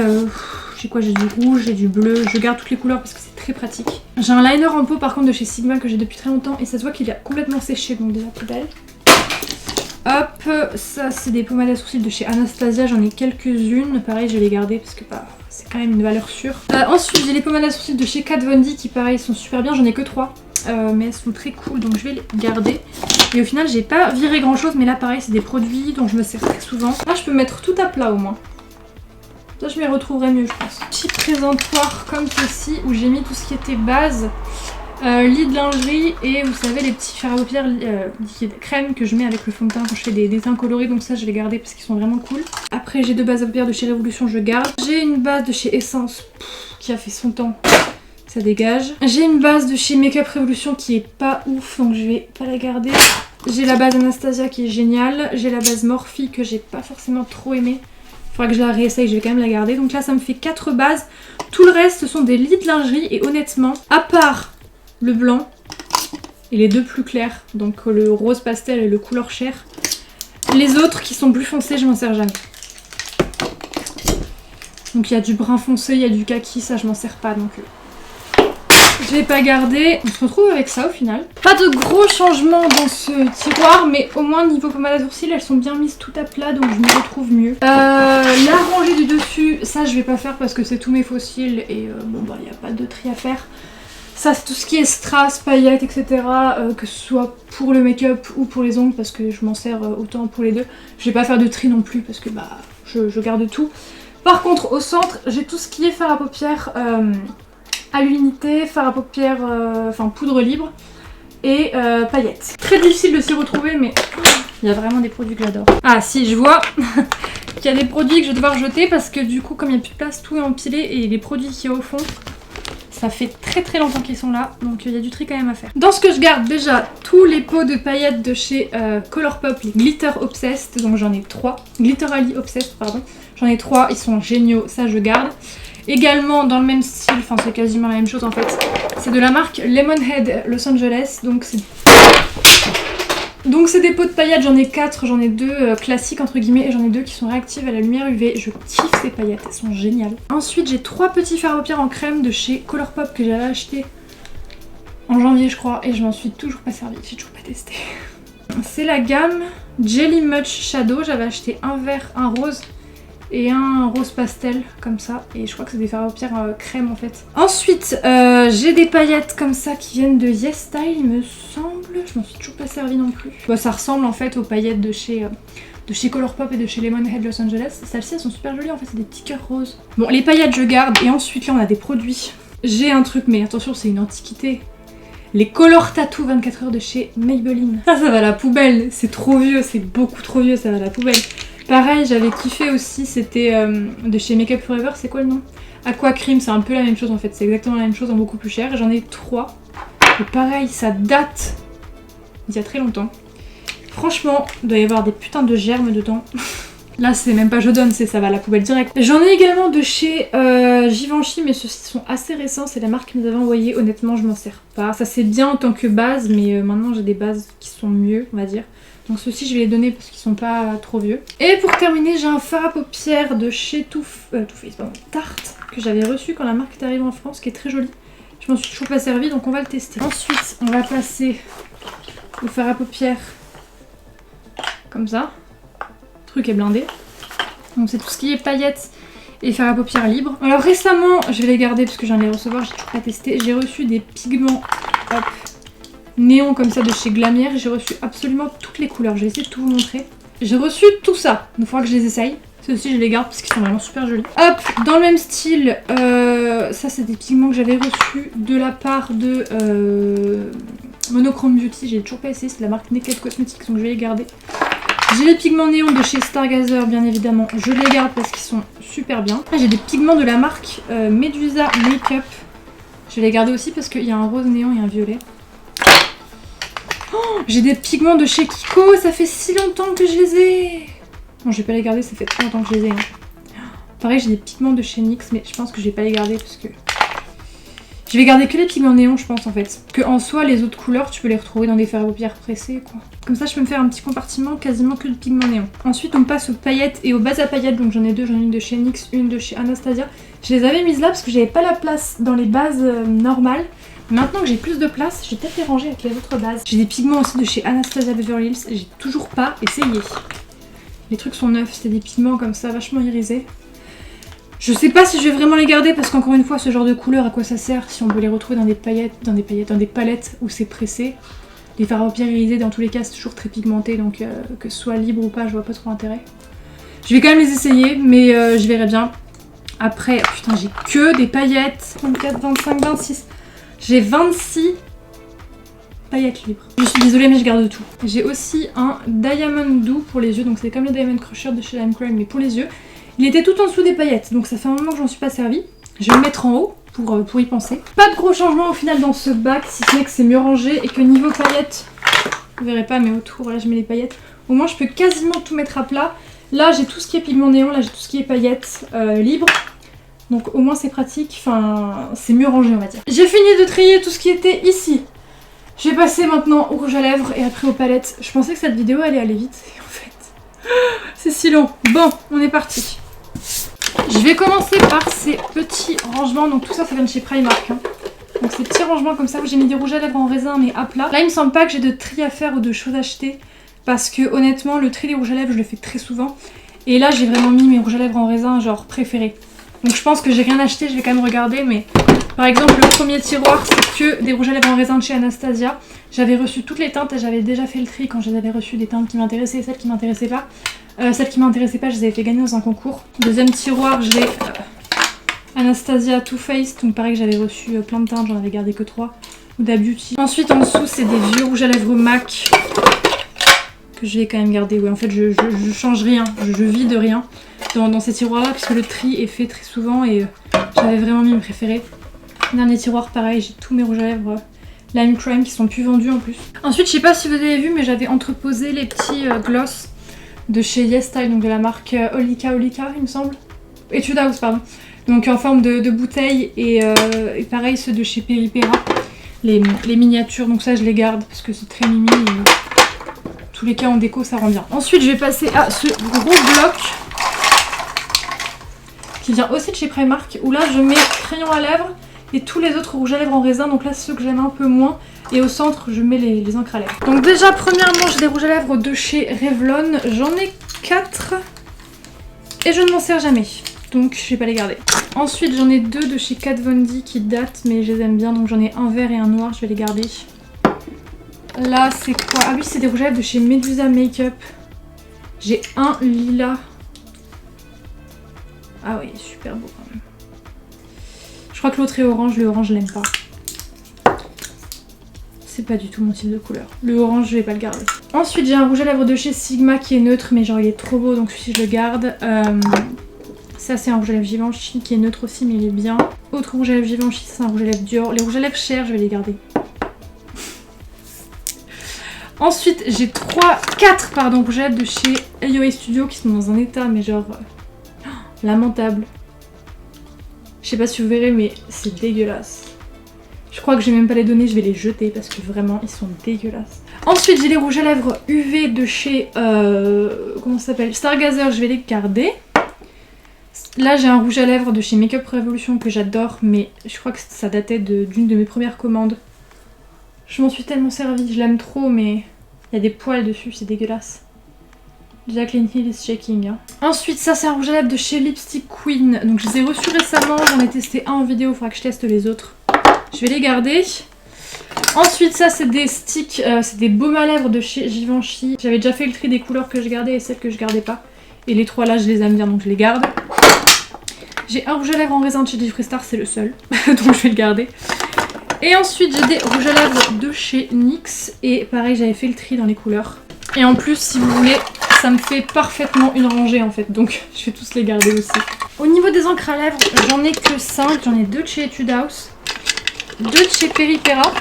j'ai quoi, j'ai du rouge, j'ai du bleu, je garde toutes les couleurs parce que c'est très pratique. J'ai un liner en pot par contre de chez Sigma que j'ai depuis très longtemps et ça se voit qu'il a complètement séché, donc déjà poubelle. Hop, ça c'est des pommades à sourcils de chez Anastasia, j'en ai quelques-unes, pareil je vais les garder parce que bah, c'est quand même une valeur sûre. Ensuite j'ai les pommades à sourcils de chez Kat Von D qui pareil sont super bien, j'en ai que 3. Mais elles sont très cool donc je vais les garder. Et au final j'ai pas viré grand chose, mais là pareil c'est des produits dont je me sers très souvent. Là je peux mettre tout à plat au moins. Là je m'y retrouverai mieux je pense. Petit présentoir comme ceci où j'ai mis tout ce qui était base. Lit de lingerie et vous savez les petits fards à paupières liquide crème que je mets avec le fond de teint quand je fais des dessins colorés, donc ça je vais les garder parce qu'ils sont vraiment cool. Après j'ai 2 bases à paupières de chez Révolution, je garde. J'ai une base de chez Essence qui a fait son temps, ça dégage. J'ai une base de chez Make Up Révolution qui est pas ouf donc je vais pas la garder. J'ai la base Anastasia qui est géniale. J'ai la base Morphe que j'ai pas forcément trop aimée. Faudra que je la réessaye, je vais quand même la garder. Donc là ça me fait 4 bases. Tout le reste ce sont des lits de lingerie et honnêtement, à part le blanc et les 2 plus clairs, donc le rose pastel et le couleur chair, les autres qui sont plus foncés je m'en sers jamais. Donc il y a du brun foncé, il y a du kaki, ça je m'en sers pas donc je vais pas garder. On se retrouve avec ça au final. Pas de gros changements dans ce tiroir, mais au moins niveau pommade à sourcils elles sont bien mises tout à plat donc je me retrouve mieux. La rangée du dessus, ça je vais pas faire parce que c'est tous mes fossiles et bon bah il n'y a pas de tri à faire. Ça c'est tout ce qui est strass, paillettes, etc. Que ce soit pour le make-up ou pour les ongles parce que je m'en sers autant pour les deux. Je vais pas faire de tri non plus parce que bah je garde tout. Par contre au centre j'ai tout ce qui est fard à paupières à l'unité, fard à paupières, enfin poudre libre et paillettes. Très difficile de s'y retrouver mais il y a vraiment des produits que j'adore. Ah si je vois qu'il y a des produits que je vais devoir jeter parce que du coup comme il n'y a plus de place tout est empilé et les produits qu'il y a au fond ça fait très longtemps qu'ils sont là, donc il y a du tri quand même à faire. Dans ce que je garde déjà, tous les pots de paillettes de chez Colourpop, les Glitter Obsessed, donc j'en ai 3. Glitter Ali Obsessed, pardon. J'en ai 3, ils sont géniaux, ça je garde. Également dans le même style, enfin c'est quasiment la même chose en fait, c'est de la marque Lemonhead Los Angeles, donc c'est des pots de paillettes, j'en ai 4, j'en ai 2 classiques entre guillemets et j'en ai 2 qui sont réactives à la lumière UV. Je kiffe ces paillettes, elles sont géniales. Ensuite j'ai 3 petits fards à paupières en crème de chez Colourpop que j'avais acheté en janvier je crois et je m'en suis toujours pas servi, j'ai toujours pas testé. C'est la gamme Jelly Much Shadow, j'avais acheté un vert, un rose et un rose pastel comme ça et je crois que c'est des fards à paupières crème en fait. Ensuite j'ai des paillettes comme ça qui viennent de Yes Style il me semble, je m'en suis toujours pas servi non plus. Bah, ça ressemble en fait aux paillettes de chez Colourpop et de chez Lemonhead Los Angeles. Celles-ci elles sont super jolies en fait, c'est des petits cœurs roses. Bon les paillettes je garde et ensuite là on a des produits. J'ai un truc mais attention c'est une antiquité. Les Color Tattoo 24 heures de chez Maybelline. Ça va à la poubelle, c'est trop vieux, c'est beaucoup trop vieux, ça va à la poubelle. Pareil, j'avais kiffé aussi, c'était de chez Make Up Forever, c'est quoi le nom? Aqua Cream, c'est un peu la même chose en fait, c'est exactement la même chose en beaucoup plus cher. J'en ai 3. Et pareil, ça date d'il y a très longtemps. Franchement, il doit y avoir des putains de germes dedans. Là, c'est même pas je donne, ça va à la poubelle direct. J'en ai également de chez Givenchy, mais ceux-ci sont assez récents, c'est la marque qui nous avait envoyé. Honnêtement, je m'en sers pas. Ça c'est bien en tant que base, mais maintenant j'ai des bases qui sont mieux, on va dire. Donc ceux-ci je vais les donner parce qu'ils sont pas trop vieux. Et pour terminer j'ai un fard à paupières de chez Tarte que j'avais reçu quand la marque est arrivée en France, qui est très joli. Je m'en suis toujours pas servi donc on va le tester. Ensuite on va passer au fard à paupières comme ça. Le truc est blindé. Donc c'est tout ce qui est paillettes et fard à paupières libre. Alors récemment, je vais les garder parce que j'en ai recevoir, j'ai toujours pas testé. J'ai reçu des pigments néon comme ça de chez Glamière. J'ai reçu absolument toutes les couleurs. Je vais essayer de tout vous montrer. J'ai reçu tout ça. Donc il faudra que je les essaye. Ceux-ci je les garde parce qu'ils sont vraiment super jolis. Hop, dans le même style, ça c'est des pigments que j'avais reçus de la part de Monochrome Beauty. J'ai toujours pas essayé, c'est la marque Naked Cosmetics donc je vais les garder. J'ai les pigments néons de chez Stargazer, bien évidemment. Je les garde parce qu'ils sont super bien. Après, j'ai des pigments de la marque Medusa Makeup. Je vais les garder aussi parce qu'il y a un rose néon et un violet. Oh, j'ai des pigments de chez Kiko, ça fait si longtemps que je les ai. Non, je vais pas les garder, ça fait très longtemps que je les ai. Pareil, j'ai des pigments de chez NYX, mais je pense que je vais pas les garder parce que... Je vais garder que les pigments néons, je pense, en fait. Que en soi, les autres couleurs, tu peux les retrouver dans des fards à paupières pressées, quoi. Comme ça, je peux me faire un petit compartiment quasiment que de pigments néons. Ensuite, on passe aux paillettes et aux bases à paillettes. Donc j'en ai deux, j'en ai une de chez NYX, une de chez Anastasia. Je les avais mises là parce que j'avais pas la place dans les bases normales. Maintenant que j'ai plus de place, je vais peut-être les ranger avec les autres bases. J'ai des pigments aussi de chez Anastasia Beverly Hills. J'ai toujours pas essayé. Les trucs sont neufs, c'est des pigments comme ça, vachement irisés. Je sais pas si je vais vraiment les garder parce qu'encore une fois, ce genre de couleur, à quoi ça sert si on veut les retrouver dans des paillettes, dans des palettes où c'est pressé. Les fards à paupières irisés, dans tous les cas, c'est toujours très pigmenté, donc que ce soit libre ou pas, je vois pas trop l'intérêt. Je vais quand même les essayer, mais je verrai bien. Après, oh putain, j'ai que des paillettes. 24, 25, 26. J'ai 26 paillettes libres. Je suis désolée, mais je garde tout. J'ai aussi un Diamond Doux pour les yeux, donc c'est comme le Diamond Crusher de chez Lime Crime, mais pour les yeux. Il était tout en dessous des paillettes, donc ça fait un moment que j'en suis pas servi. Je vais le mettre en haut pour y penser. Pas de gros changements au final dans ce bac, si ce n'est que c'est mieux rangé et que niveau paillettes, vous verrez pas, mais autour, là je mets les paillettes. Au moins je peux quasiment tout mettre à plat. Là j'ai tout ce qui est pigment néon, là j'ai tout ce qui est paillettes libres. Donc au moins c'est pratique, enfin c'est mieux rangé on va dire. J'ai fini de trier tout ce qui était ici. Je vais passer maintenant au rouge à lèvres et après aux palettes. Je pensais que cette vidéo allait aller vite et en fait c'est si long. Bon, on est parti. Je vais commencer par ces petits rangements, donc tout ça ça vient de chez Primark. Hein. Donc ces petits rangements comme ça où j'ai mis des rouges à lèvres en raisin mais à plat. Là il me semble pas que j'ai de tri à faire ou de choses à acheter parce que honnêtement le tri des rouges à lèvres je le fais très souvent. Et là j'ai vraiment mis mes rouges à lèvres en raisin genre préférés. Donc je pense que j'ai rien acheté, je vais quand même regarder, mais par exemple le premier tiroir c'est que des rouges à lèvres en raisin de chez Anastasia. J'avais reçu toutes les teintes et j'avais déjà fait le tri quand je les avais reçues, des teintes qui m'intéressaient et celles qui m'intéressaient pas. Celles qui m'intéressaient pas je les avais fait gagner dans un concours. Deuxième tiroir j'ai Anastasia Too Faced, donc pareil que j'avais reçu plein de teintes, j'en avais gardé que 3. Huda Beauty. Ensuite en dessous c'est des vieux rouges à lèvres MAC que je vais quand même garder. Ouais en fait je change rien, je vide rien dans ces tiroirs là puisque le tri est fait très souvent et j'avais vraiment mis mes préférés. Dernier tiroir pareil, j'ai tous mes rouges à lèvres Lime Crime qui sont plus vendus en plus. Ensuite je sais pas si vous avez vu mais j'avais entreposé les petits gloss de chez Yes Style, donc de la marque Olika il me semble. Etude House pardon. Donc en forme de bouteille et pareil ceux de chez Peripera, les miniatures, donc ça je les garde parce que c'est très mimi et tous les cas en déco ça rend bien. Ensuite je vais passer à ce gros bloc qui vient aussi de chez Primark où là je mets crayon à lèvres et tous les autres rouges à lèvres en raisin, donc là c'est ceux que j'aime un peu moins et au centre je mets les encres à lèvres. Donc déjà premièrement j'ai des rouges à lèvres de chez Revlon, j'en ai 4 et je ne m'en sers jamais donc je vais pas les garder. Ensuite j'en ai 2 de chez Kat Von D qui datent mais je les aime bien, donc j'en ai un vert et un noir, je vais les garder. Là c'est quoi? Ah oui c'est des rouges à lèvres de chez Medusa Makeup. J'ai un lilas. Ah oui super beau quand même. Je crois que l'autre est orange, le orange je l'aime pas. C'est pas du tout mon type de couleur. Le orange je vais pas le garder. Ensuite j'ai un rouge à lèvres de chez Sigma qui est neutre mais genre il est trop beau donc celui-ci je le garde. Ça c'est un rouge à lèvres Givenchy qui est neutre aussi mais il est bien. Autre rouge à lèvres Givenchy, c'est un rouge à lèvres Dior. Les rouges à lèvres chers je vais les garder. Ensuite j'ai 4 rouges à lèvres de chez AOA Studio qui sont dans un état mais genre lamentable. Je sais pas si vous verrez mais c'est dégueulasse. Je crois que je vais même pas les donner, je vais les jeter parce que vraiment ils sont dégueulasses. Ensuite j'ai les rouges à lèvres UV de chez comment ça s'appelle, Stargazer, je vais les garder. Là j'ai un rouge à lèvres de chez Makeup Revolution que j'adore mais je crois que ça datait d'une de mes premières commandes. Je m'en suis tellement servie, je l'aime trop mais il y a des poils dessus, c'est dégueulasse. Jaclyn Hill is shaking. Hein. Ensuite ça c'est un rouge à lèvres de chez Lipstick Queen. Donc je les ai reçus récemment, j'en ai testé un en vidéo, il faudra que je teste les autres. Je vais les garder. Ensuite ça c'est des sticks, c'est des baumes à lèvres de chez Givenchy. J'avais déjà fait le tri des couleurs que je gardais et celles que je gardais pas. Et les 3 là je les aime bien donc je les garde. J'ai un rouge à lèvres en raisin de chez Jeffree Star, c'est le seul. Donc je vais le garder. Et ensuite j'ai des rouges à lèvres de chez NYX. Et pareil j'avais fait le tri dans les couleurs. Et en plus si vous voulez, ça me fait parfaitement une rangée en fait, donc je vais tous les garder aussi. Au niveau des encres à lèvres, j'en ai que 5, j'en ai 2 de chez Etude House, 2 de chez Peripera,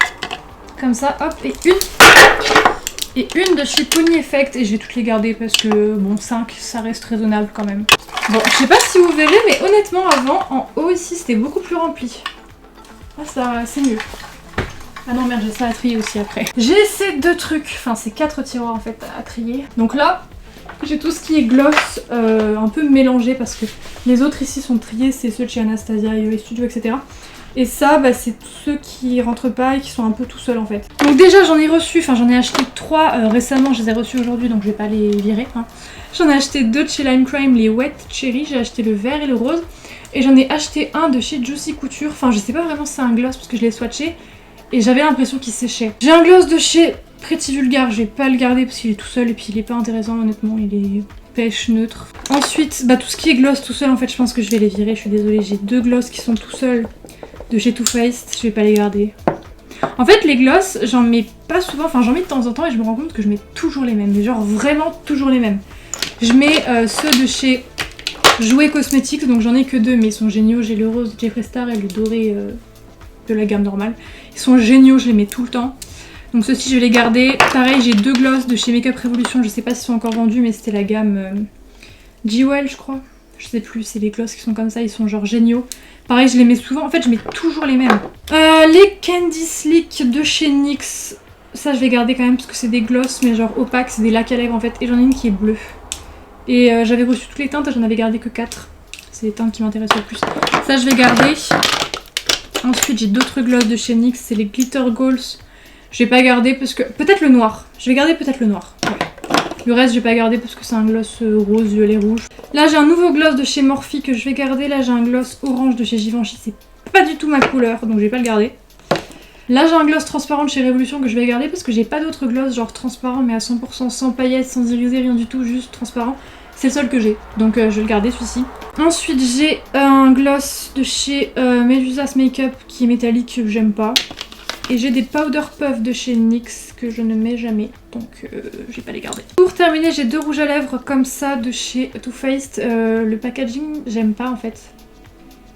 comme ça, hop, et une de chez Pony Effect, et je vais toutes les garder parce que bon, 5 ça reste raisonnable quand même. Bon, je sais pas si vous verrez, mais honnêtement avant, en haut ici c'était beaucoup plus rempli. Ah ça, c'est mieux. Ah non merde, j'ai ça à trier aussi après. J'ai ces 2 trucs, enfin ces 4 tiroirs en fait à trier. Donc là, j'ai tout ce qui est gloss un peu mélangé parce que les autres ici sont triés, c'est ceux de chez Anastasia, UA Studio, etc. Et ça, bah, c'est tous ceux qui rentrent pas et qui sont un peu tout seuls en fait. Donc déjà j'en ai reçu, enfin j'en ai acheté 3 récemment, je les ai reçus aujourd'hui donc je vais pas les virer. Hein. J'en ai acheté 2 de chez Lime Crime, les Wet Cherry, j'ai acheté le vert et le rose. Et j'en ai acheté un de chez Juicy Couture, enfin je sais pas vraiment si c'est un gloss parce que je l'ai swatché. Et j'avais l'impression qu'il séchait. J'ai un gloss de chez Pretty Vulgar, je vais pas le garder parce qu'il est tout seul et puis il est pas intéressant honnêtement, il est pêche neutre. Ensuite, bah tout ce qui est gloss tout seul en fait je pense que je vais les virer, je suis désolée. J'ai 2 gloss qui sont tout seuls de chez Too Faced, je vais pas les garder. En fait les gloss j'en mets pas souvent, enfin j'en mets de temps en temps et je me rends compte que je mets toujours les mêmes, mais genre vraiment toujours les mêmes. Je mets ceux de chez Jouet Cosmetics, donc j'en ai que 2 mais ils sont géniaux, j'ai le rose de Jeffree Star et le doré de la gamme normale. Ils sont géniaux, je les mets tout le temps. Donc ceux-ci je vais les garder. Pareil j'ai 2 gloss de chez Makeup Revolution, je sais pas s'ils sont encore vendus mais c'était la gamme Jewel je crois. Je sais plus, c'est les gloss qui sont comme ça, ils sont genre géniaux. Pareil je les mets souvent, en fait je mets toujours les mêmes. Les Candy Slick de chez NYX, ça je vais garder quand même parce que c'est des gloss mais genre opaques, c'est des lacs à lèvres en fait. Et j'en ai une qui est bleue. Et j'avais reçu toutes les teintes et j'en avais gardé que 4. C'est les teintes qui m'intéressent le plus. Ça je vais garder. Ensuite j'ai d'autres gloss de chez NYX, c'est les Glitter Goals. Je vais pas garder parce que... Peut-être le noir. Je vais garder peut-être le noir. Ouais. Le reste je vais pas garder parce que c'est un gloss rose, violet, rouge. Là j'ai un nouveau gloss de chez Morphe que je vais garder. Là j'ai un gloss orange de chez Givenchy. C'est pas du tout ma couleur donc je vais pas le garder. Là j'ai un gloss transparent de chez Révolution que je vais garder parce que j'ai pas d'autres gloss genre transparent mais à 100% sans paillettes, sans irisé, rien du tout, juste transparent. C'est le seul que j'ai, donc je vais le garder celui-ci. Ensuite j'ai un gloss de chez Medusa's Makeup qui est métallique que j'aime pas. Et j'ai des powder puff de chez NYX que je ne mets jamais, donc je vais pas les garder. Pour terminer j'ai 2 rouges à lèvres comme ça de chez Too Faced. Le packaging j'aime pas en fait.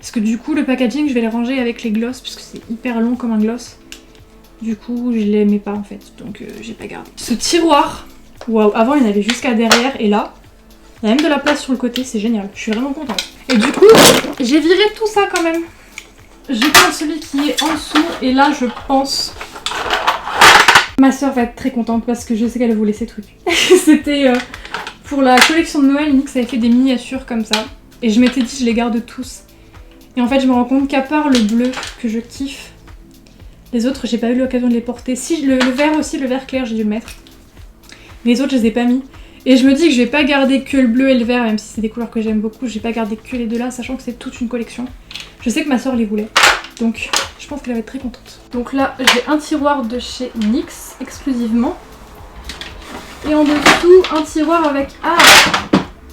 Parce que du coup le packaging je vais les ranger avec les gloss puisque c'est hyper long comme un gloss. Du coup je les mets pas en fait, donc j'ai pas gardé. Ce tiroir, waouh, avant il y en avait jusqu'à derrière et là il y a même de la place sur le côté, c'est génial, je suis vraiment contente. Et du coup j'ai viré tout ça quand même. Je prends celui qui est en dessous et là je pense... Ma soeur va être très contente parce que je sais qu'elle voulait ces trucs. C'était pour la collection de Noël, NYX avait fait des miniatures comme ça. Et je m'étais dit je les garde tous. Et en fait je me rends compte qu'à part le bleu que je kiffe, les autres j'ai pas eu l'occasion de les porter. Si le vert aussi, le vert clair j'ai dû le mettre. Mais les autres je les ai pas mis. Et je me dis que je vais pas garder que le bleu et le vert, même si c'est des couleurs que j'aime beaucoup, je vais pas garder que les deux là, sachant que c'est toute une collection. Je sais que ma soeur les voulait, donc je pense qu'elle va être très contente. Donc là j'ai un tiroir de chez NYX exclusivement. Et en dessous un tiroir avec... Ah,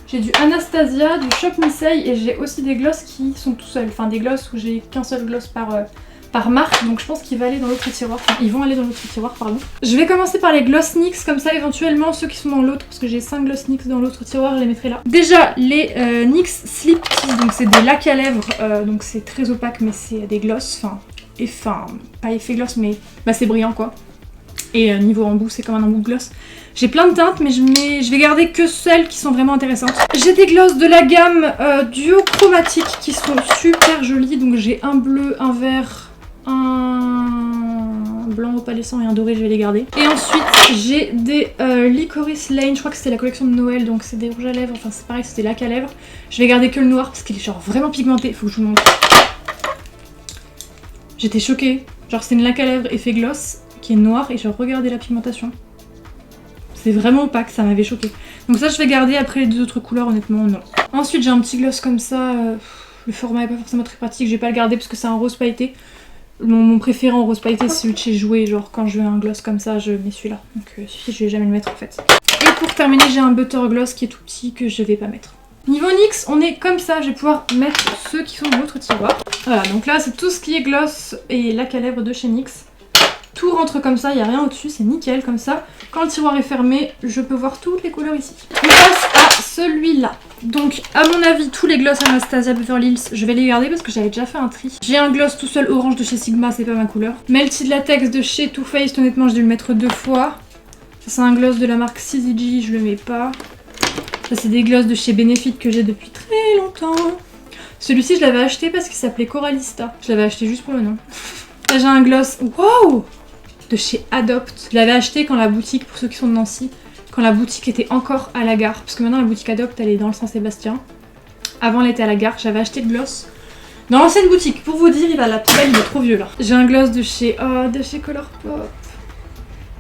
j'ai du Anastasia, du Shop Missei et j'ai aussi des gloss qui sont tout seuls. Enfin des gloss où j'ai qu'un seul gloss par marque, donc je pense qu'il va aller dans l'autre tiroir. Enfin, ils vont aller dans l'autre tiroir, pardon. Je vais commencer par les gloss NYX, comme ça éventuellement ceux qui sont dans l'autre, parce que j'ai 5 gloss NYX dans l'autre tiroir, je les mettrai là. Déjà les NYX Slip Kiss, donc c'est des lacs à lèvres, donc c'est très opaque mais c'est des gloss, enfin pas effet gloss mais bah, c'est brillant quoi. Et niveau embout c'est comme un embout de gloss. J'ai plein de teintes mais je vais garder que celles qui sont vraiment intéressantes. J'ai des gloss de la gamme Duo Chromatique qui sont super jolies, donc j'ai un bleu, un vert, un blanc opalescent et un doré, je vais les garder. Et ensuite j'ai des Licorice Lane, je crois que c'était la collection de Noël, donc c'est des rouges à lèvres, enfin c'est pareil, c'était lac à lèvres. Je vais garder que le noir parce qu'il est genre vraiment pigmenté, faut que je vous montre. J'étais choquée, genre c'est une lac à lèvres effet gloss qui est noir et genre regardez la pigmentation. C'est vraiment opaque, ça m'avait choquée. Donc ça je vais garder, après les 2 autres couleurs honnêtement non. Ensuite j'ai un petit gloss comme ça, le format est pas forcément très pratique, je vais pas le garder parce que c'est un rose pailleté. Mon préféré en rose pailleté c'est celui de chez Jouet, genre quand je veux un gloss comme ça je mets celui-là. Donc celui-ci je vais jamais le mettre en fait. Et pour terminer j'ai un butter gloss qui est tout petit que je vais pas mettre. Niveau NYX on est comme ça, je vais pouvoir mettre ceux qui sont dans l'autre tiroir. Voilà, donc là c'est tout ce qui est gloss et lac à lèvres de chez NYX. tout rentre comme ça, il n'y a rien au-dessus, c'est nickel comme ça. Quand le tiroir est fermé, je peux voir toutes les couleurs ici. On passe à celui-là. Donc à mon avis, tous les gloss Anastasia Beverly Hills, je vais les garder parce que j'avais déjà fait un tri. J'ai un gloss tout seul orange de chez Sigma, c'est pas ma couleur. Melted Latex de chez Too Faced, honnêtement j'ai dû le mettre 2 fois. Ça c'est un gloss de la marque CZG, je le mets pas. Ça c'est des gloss de chez Benefit que j'ai depuis très longtemps. Celui-ci je l'avais acheté parce qu'il s'appelait Coralista. Je l'avais acheté juste pour le nom. Là j'ai un gloss, wow, de chez Adopt. Je l'avais acheté quand la boutique, pour ceux qui sont de Nancy, quand la boutique était encore à la gare. Parce que maintenant la boutique Adopt elle est dans le Saint-Sébastien. Avant elle était à la gare, j'avais acheté le gloss dans l'ancienne boutique. Pour vous dire, il va la poubelle, il est trop vieux là. J'ai un gloss de chez Colourpop.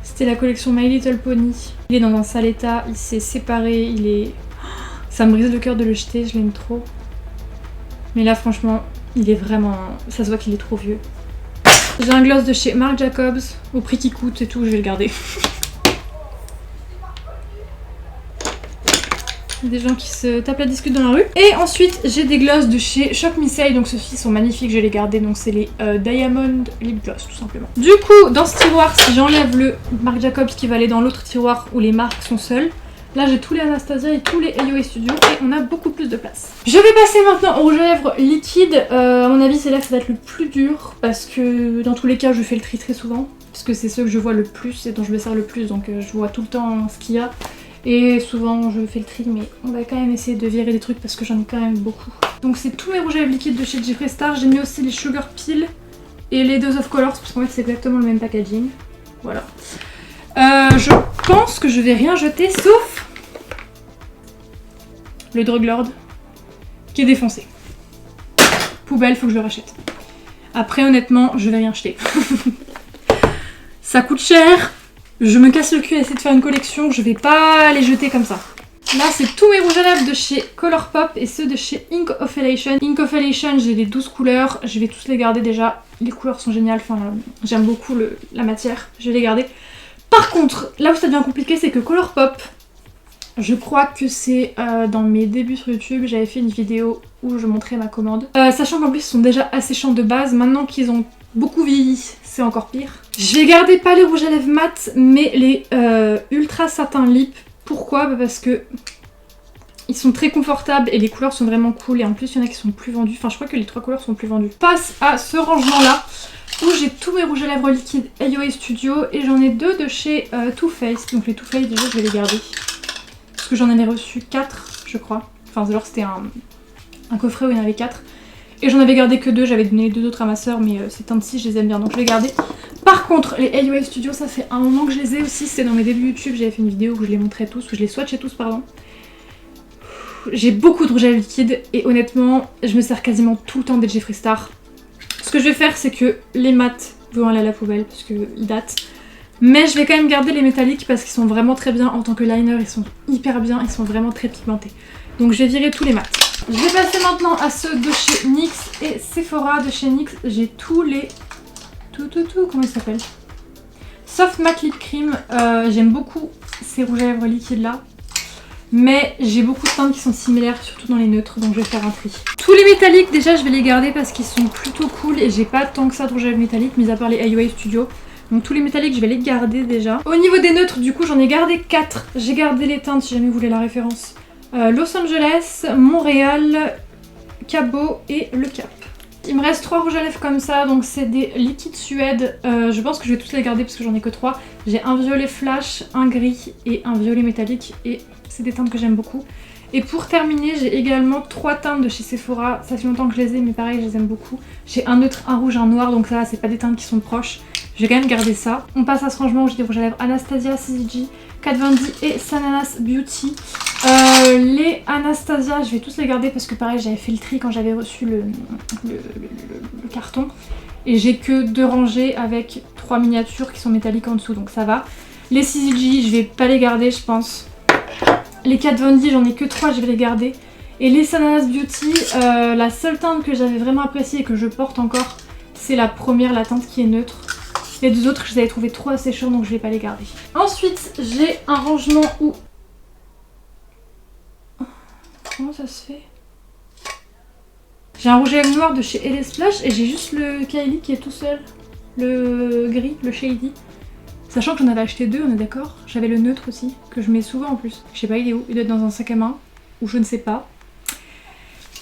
C'était la collection My Little Pony. Il est dans un sale état, il s'est séparé, il est... Ça me brise le cœur de le jeter, je l'aime trop. Mais là franchement, il est vraiment... Ça se voit qu'il est trop vieux. J'ai un gloss de chez Marc Jacobs, au prix qui coûte et tout, je vais le garder. Des gens qui se tapent la discute dans la rue. Et ensuite, j'ai des gloss de chez Shop Me Say, donc ceux-ci sont magnifiques, je vais les garder. Donc c'est les Diamond Lip Gloss, tout simplement. Du coup, dans ce tiroir, si j'enlève le Marc Jacobs qui va aller dans l'autre tiroir où les marques sont seules, là j'ai tous les Anastasia et tous les AOA Studio et on a beaucoup plus de place. Je vais passer maintenant au rouge à lèvres liquide. À mon avis, c'est là que ça va être le plus dur parce que dans tous les cas, je fais le tri très souvent. Parce que c'est ceux que je vois le plus et dont je me sers le plus, donc je vois tout le temps ce qu'il y a. Et souvent je fais le tri, mais on va quand même essayer de virer des trucs parce que j'en ai quand même beaucoup. Donc c'est tous mes rouges à lèvres liquides de chez Jeffree Star. J'ai mis aussi les Sugar Peel et les Dose of Colors parce qu'en fait c'est exactement le même packaging. Voilà. Je pense que je vais rien jeter sauf le Drug Lord qui est défoncé. Poubelle, faut que je le rachète. Après honnêtement, je vais rien jeter. Ça coûte cher. Je me casse le cul à essayer de faire une collection, je vais pas les jeter comme ça. Là, c'est tous mes rouges à lèvres de chez Colourpop et ceux de chez Ink of Elation. Ink of Elation, j'ai les 12 couleurs, je vais tous les garder déjà. Les couleurs sont géniales, enfin, j'aime beaucoup la matière, je vais les garder. Par contre, là où ça devient compliqué, c'est que Colourpop, je crois que c'est dans mes débuts sur YouTube, j'avais fait une vidéo où je montrais ma commande. Sachant qu'en plus, ils sont déjà asséchants de base, maintenant qu'ils ont beaucoup vieilli, c'est encore pire. Je vais garder pas les rouges à lèvres mat, mais les Ultra Satin Lip. Pourquoi? Parce que ils sont très confortables et les couleurs sont vraiment cool. Et en plus, il y en a qui sont plus vendus. Enfin, je crois que les 3 couleurs sont plus vendues. Passe à ce rangement-là où j'ai tous mes rouges à lèvres liquides AOA Studio et j'en ai 2 de chez Too Faced. Donc les Too Faced, déjà, je vais les garder. Parce que j'en avais reçu 4, je crois. Enfin, genre, c'était un coffret où il y en avait 4. Et j'en avais gardé que 2, j'avais donné les 2 autres à ma soeur, mais ces teintes-ci, je les aime bien, donc je vais garder. Par contre, les AOA Studio, ça fait un moment que je les ai aussi, c'était dans mes débuts YouTube, j'avais fait une vidéo où je les montrais tous, où je les swatchais tous, pardon. J'ai beaucoup de rouge à lèvres liquide, et honnêtement, je me sers quasiment tout le temps des Jeffree Star. Ce que je vais faire, c'est que les mats vont aller à la poubelle, parce qu'ils datent. Mais je vais quand même garder les métalliques, parce qu'ils sont vraiment très bien, en tant que liner, ils sont hyper bien, ils sont vraiment très pigmentés. Donc je vais virer tous les mats. Je vais passer maintenant à ceux de chez NYX et Sephora. De chez NYX, j'ai tous les... comment ils s'appellent? Soft Matte Lip Cream. J'aime beaucoup ces rouges à lèvres liquides là. Mais j'ai beaucoup de teintes qui sont similaires, surtout dans les neutres, donc je vais faire un tri. Tous les métalliques, déjà, je vais les garder parce qu'ils sont plutôt cool et j'ai pas tant que ça de rouge à lèvres métalliques, mis à part les AOA Studio. Donc tous les métalliques, je vais les garder déjà. Au niveau des neutres, du coup, j'en ai gardé 4. J'ai gardé les teintes, si jamais vous voulez la référence. Los Angeles, Montréal, Cabo et Le Cap. Il me reste 3 rouges à lèvres comme ça, donc c'est des liquides Suède. Je pense que je vais tous les garder parce que j'en ai que 3. J'ai un violet flash, un gris et un violet métallique et c'est des teintes que j'aime beaucoup. Et pour terminer, j'ai également 3 teintes de chez Sephora. Ça fait longtemps que je les ai, mais pareil, je les aime beaucoup. J'ai un neutre, un rouge, un noir, donc ça, c'est pas des teintes qui sont proches. Je vais quand même garder ça. On passe à ce rangement où j'ai des rouges à lèvres Anastasia, CZG, Kat Von D et Sananas Beauty. Les Anastasia, je vais tous les garder parce que pareil, j'avais fait le tri quand j'avais reçu le carton. Et j'ai que 2 rangées avec 3 miniatures qui sont métalliques en dessous, donc ça va. Les CZG, je vais pas les garder, je pense. Les Kat Von D, j'en ai que 3, je vais les garder. Et les Sananas Beauty, la seule teinte que j'avais vraiment appréciée et que je porte encore, c'est la première, la teinte qui est neutre. Les 2 autres, je les avais trouvées trop asséchants, donc je vais pas les garder. Ensuite, j'ai un rangement où... Comment ça se fait? J'ai un rouge à lèvres noir de chez LA Splash et j'ai juste le Kylie qui est tout seul. le gris, le shady. Sachant que j'en avais acheté 2, on est d'accord. J'avais le neutre aussi, que je mets souvent en plus. Je sais pas il est où, il doit être dans un sac à main, ou je ne sais pas.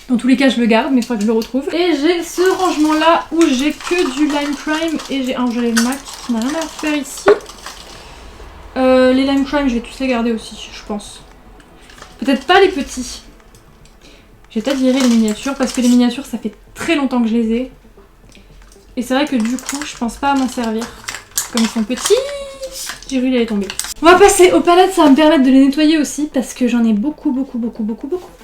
Dans tous les cas je le garde, mais il faudra que je le retrouve. Et j'ai ce rangement là où j'ai que du Lime Crime et j'ai un gelé MAC qui n'a rien à faire ici. Les Lime Crime je vais tous les garder aussi, je pense. Peut-être pas les petits. J'ai peut-être viré les miniatures parce que les miniatures ça fait très longtemps que je les ai. Et c'est vrai que du coup je pense pas à m'en servir. Comme ils sont petits, j'ai vu les tomber. On va passer aux palettes, ça va me permettre de les nettoyer aussi parce que j'en ai beaucoup.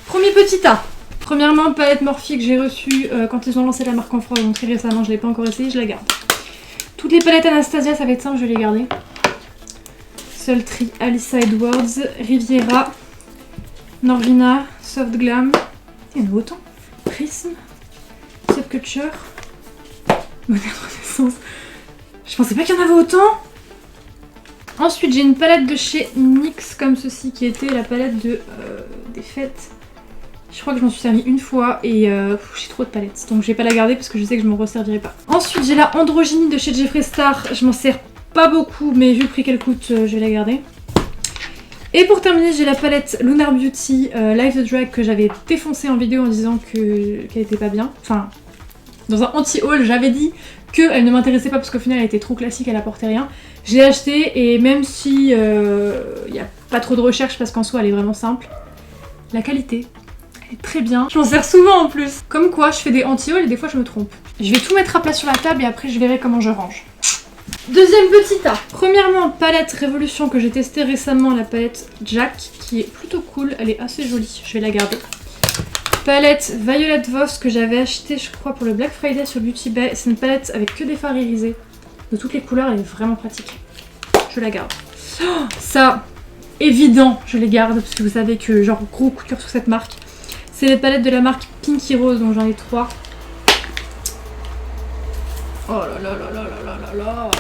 Premier petit tas. Premièrement, palette Morphe que j'ai reçue quand ils ont lancé la marque en France, donc très récemment, je l'ai pas encore essayé, je la garde. Toutes les palettes Anastasia, ça va être simple, je vais les garder. Sultry, Alyssa Edwards, Riviera, Norvina, Soft Glam, il y en a autant. Prism, Subculture, Modern Renaissance. Je pensais pas qu'il y en avait autant. Ensuite, j'ai une palette de chez NYX comme ceci qui était la palette de, des fêtes. Je crois que je m'en suis servi une fois et j'ai trop de palettes. Donc je vais pas la garder parce que je sais que je m'en resservirai pas. Ensuite, j'ai la Androgynie de chez Jeffree Star. Je m'en sers pas beaucoup mais vu le prix qu'elle coûte, je vais la garder. Et pour terminer, j'ai la palette Lunar Beauty Live the Drag que j'avais défoncée en vidéo en disant qu'elle était pas bien. Enfin, dans un anti-haul, j'avais dit qu'elle ne m'intéressait pas parce qu'au final elle était trop classique, elle apportait rien. Je l'ai achetée et même si il n'y a pas trop de recherche parce qu'en soi elle est vraiment simple, la qualité, elle est très bien. Je m'en sers souvent en plus. Comme quoi, je fais des anti-hauls et des fois je me trompe. Je vais tout mettre à plat sur la table et après je verrai comment je range. Deuxième petit tas. Premièrement, palette Révolution que j'ai testée récemment, la palette Jack, qui est plutôt cool, elle est assez jolie, je vais la garder. Palette Violet Voss que j'avais achetée je crois pour le Black Friday sur Beauty Bay. C'est une palette avec que des fards irisés. De toutes les couleurs, elle est vraiment pratique. Je la garde. Oh, ça, évident, je les garde parce que vous savez que genre gros coup de cœur sur cette marque. C'est les palettes de la marque Pinky Rose, donc j'en ai 3. Oh là là là là là là là.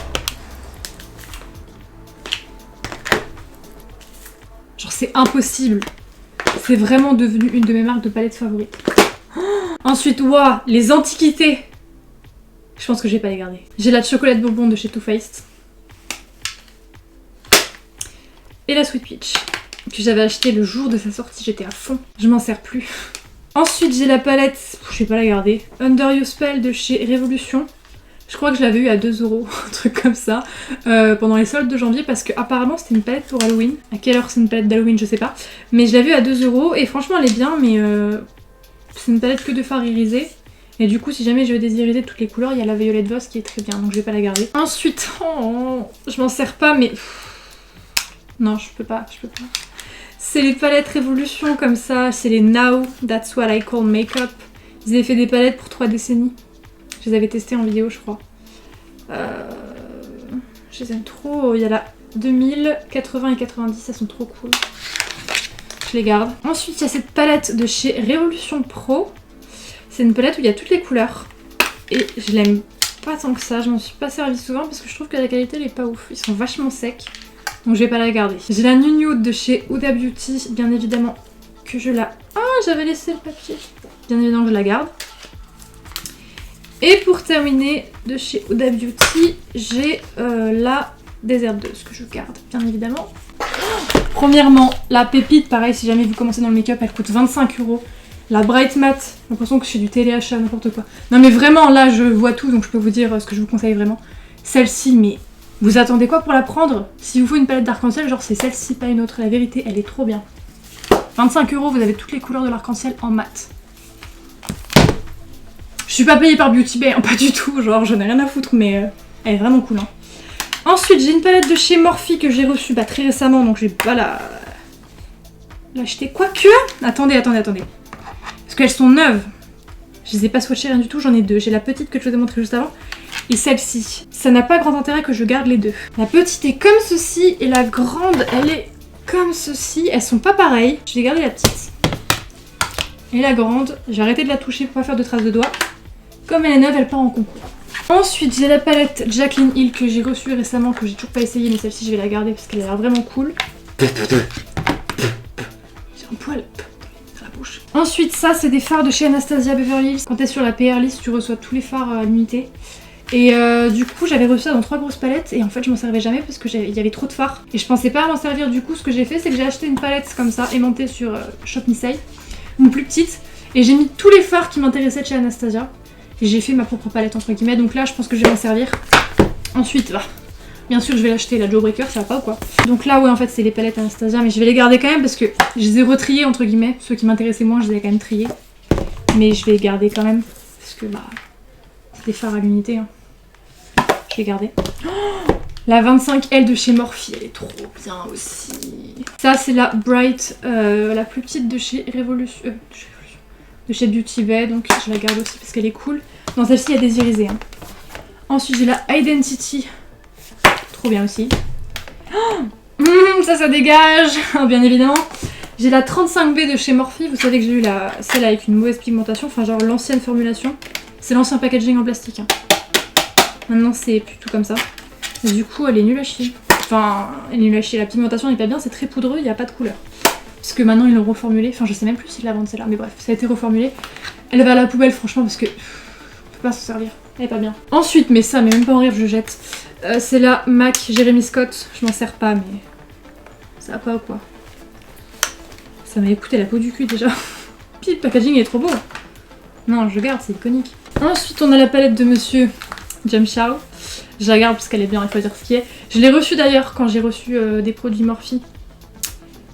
Genre c'est impossible. C'est vraiment devenu une de mes marques de palettes favorites. Oh, ensuite, waouh, les antiquités. Je pense que je vais pas les garder. J'ai la chocolate bonbon de chez Too Faced. Et la Sweet Peach, que j'avais acheté le jour de sa sortie, j'étais à fond. Je m'en sers plus. Ensuite, j'ai la palette, je vais pas la garder, Under You Spell de chez Révolution. Je crois que je l'avais eu à 2 €, un truc comme ça, pendant les soldes de janvier parce que apparemment c'était une palette pour Halloween. À quelle heure c'est une palette d'Halloween, je sais pas. Mais je l'avais eu à 2 € et franchement elle est bien, mais c'est une palette que de fards irisés. Et du coup, si jamais je veux désiriser toutes les couleurs, il y a la Violet Voss qui est très bien, donc je vais pas la garder. Ensuite, oh, je m'en sers pas, mais non, je peux pas. C'est les palettes Révolution comme ça, c'est les Now, That's What I Call Makeup. Ils avaient fait des palettes pour 3 décennies. Je les avais testées en vidéo, je crois. Je les aime trop. Il y a la 2000, 80 et 90, elles sont trop cool. Je les garde. Ensuite, il y a cette palette de chez Révolution Pro. C'est une palette où il y a toutes les couleurs. Et je l'aime pas tant que ça. Je m'en suis pas servi souvent parce que je trouve que la qualité elle est pas ouf. Ils sont vachement secs. Donc je vais pas la garder. J'ai la Nude de chez Huda Beauty. Bien évidemment que je la... Ah, j'avais laissé le papier. Bien évidemment que je la garde. Et pour terminer, de chez Huda Beauty, j'ai la Desert 2, ce que je garde, bien évidemment. Premièrement, la pépite, pareil, si jamais vous commencez dans le make-up, elle coûte 25 €. La Bright Matte, j'ai l'impression que je fais du téléachat, n'importe quoi. Non mais vraiment, là, je vois tout, donc je peux vous dire ce que je vous conseille vraiment. Celle-ci, mais vous attendez quoi pour la prendre? Si vous faut une palette d'arc-en-ciel, genre c'est celle-ci, pas une autre. La vérité, elle est trop bien. 25 €, vous avez toutes les couleurs de l'arc-en-ciel en mat. Je suis pas payée par Beauty Bay, hein, pas du tout, genre j'en ai rien à foutre, mais elle est vraiment cool. Hein. Ensuite, j'ai une palette de chez Morphe que j'ai reçue très récemment, donc je vais pas l'acheter. Quoique, attendez. Parce qu'elles sont neuves. Je les ai pas swatchées, rien du tout, j'en ai 2. J'ai la petite que je vous ai montrée juste avant, et celle-ci. Ça n'a pas grand intérêt que je garde les deux. La petite est comme ceci, et la grande, elle est comme ceci. Elles sont pas pareilles. Je vais garder la petite. Et la grande, j'ai arrêté de la toucher pour pas faire de traces de doigts. Comme elle est neuve, elle part en concours. Ensuite, j'ai la palette Jaclyn Hill que j'ai reçue récemment, que j'ai toujours pas essayé, mais celle-ci je vais la garder parce qu'elle a l'air vraiment cool. J'ai un poil dans la bouche. Ensuite, ça c'est des fards de chez Anastasia Beverly Hills. Quand t'es sur la PR list, tu reçois tous les fards à l'unité. Et du coup j'avais reçu ça dans 3 grosses palettes et en fait je m'en servais jamais parce que il y avait trop de fards. Et je pensais pas m'en servir, du coup ce que j'ai fait c'est que j'ai acheté une palette comme ça aimantée sur Shop Nisei, une plus petite, et j'ai mis tous les fards qui m'intéressaient de chez Anastasia. Et j'ai fait ma propre palette entre guillemets, donc là je pense que je vais m'en servir. Ensuite, bah, bien sûr je vais l'acheter, la Jawbreaker, ça va pas ou quoi. Donc là ouais en fait c'est les palettes Anastasia, mais je vais les garder quand même parce que je les ai retriées entre guillemets. Ceux qui m'intéressaient moins je les ai quand même triés. Mais je vais les garder quand même parce que bah c'est des fards à l'unité hein. Je vais garder. Oh, la 25L de chez Morphe, elle est trop bien aussi. Ça c'est la Bright, la plus petite de chez Révolution, de chez Beauty Bay, donc je la garde aussi parce qu'elle est cool. Dans celle-ci il y a des irisés hein. Ensuite j'ai la Identity, trop bien aussi. Oh, ça dégage, bien évidemment. J'ai la 35B de chez Morphe, vous savez que j'ai eu celle avec une mauvaise pigmentation, enfin genre l'ancienne formulation. C'est l'ancien packaging en plastique. Hein. Maintenant c'est plutôt comme ça. Et du coup elle est nulle à chier. Enfin elle est nulle à chier, la pigmentation n'est pas bien, c'est très poudreux, il n'y a pas de couleur. Parce que maintenant ils l'ont reformulé, enfin je sais même plus s'ils la vendent celle-là, mais bref, ça a été reformulé. Elle va à la poubelle franchement parce que on peut pas s'en servir, elle est pas bien. Ensuite, mais même pas en rire, je jette. C'est la MAC Jeremy Scott, je m'en sers pas mais ça va pas ou quoi. Ça m'a écouté la peau du cul déjà. Puis le packaging est trop beau. Non, je garde, c'est iconique. Ensuite, on a la palette de Monsieur James Chow. Je la garde parce qu'elle est bien, il faut dire ce qui est. Je l'ai reçue d'ailleurs quand j'ai reçu des produits Morphe.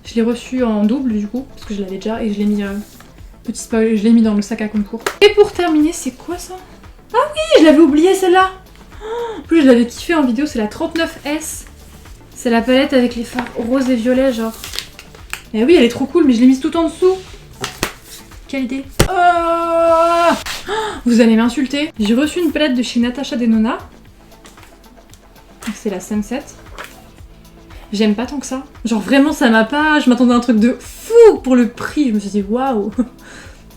Je l'ai reçue en double du coup, parce que je l'avais déjà et je l'ai mis, petit spoil, je l'ai mis dans le sac à concours. Et pour terminer, c'est quoi ça? Ah oui, je l'avais oublié celle-là. En plus, je l'avais kiffé en vidéo, c'est la 39S. C'est la palette avec les fards roses et violets, genre. Et oui, elle est trop cool, mais je l'ai mise tout en dessous. Quelle idée. Oh, vous allez m'insulter. J'ai reçu une palette de chez Natasha Denona. C'est la Sunset. J'aime pas tant que ça. Genre vraiment ça m'a pas... Je m'attendais à un truc de fou pour le prix. Je me suis dit waouh.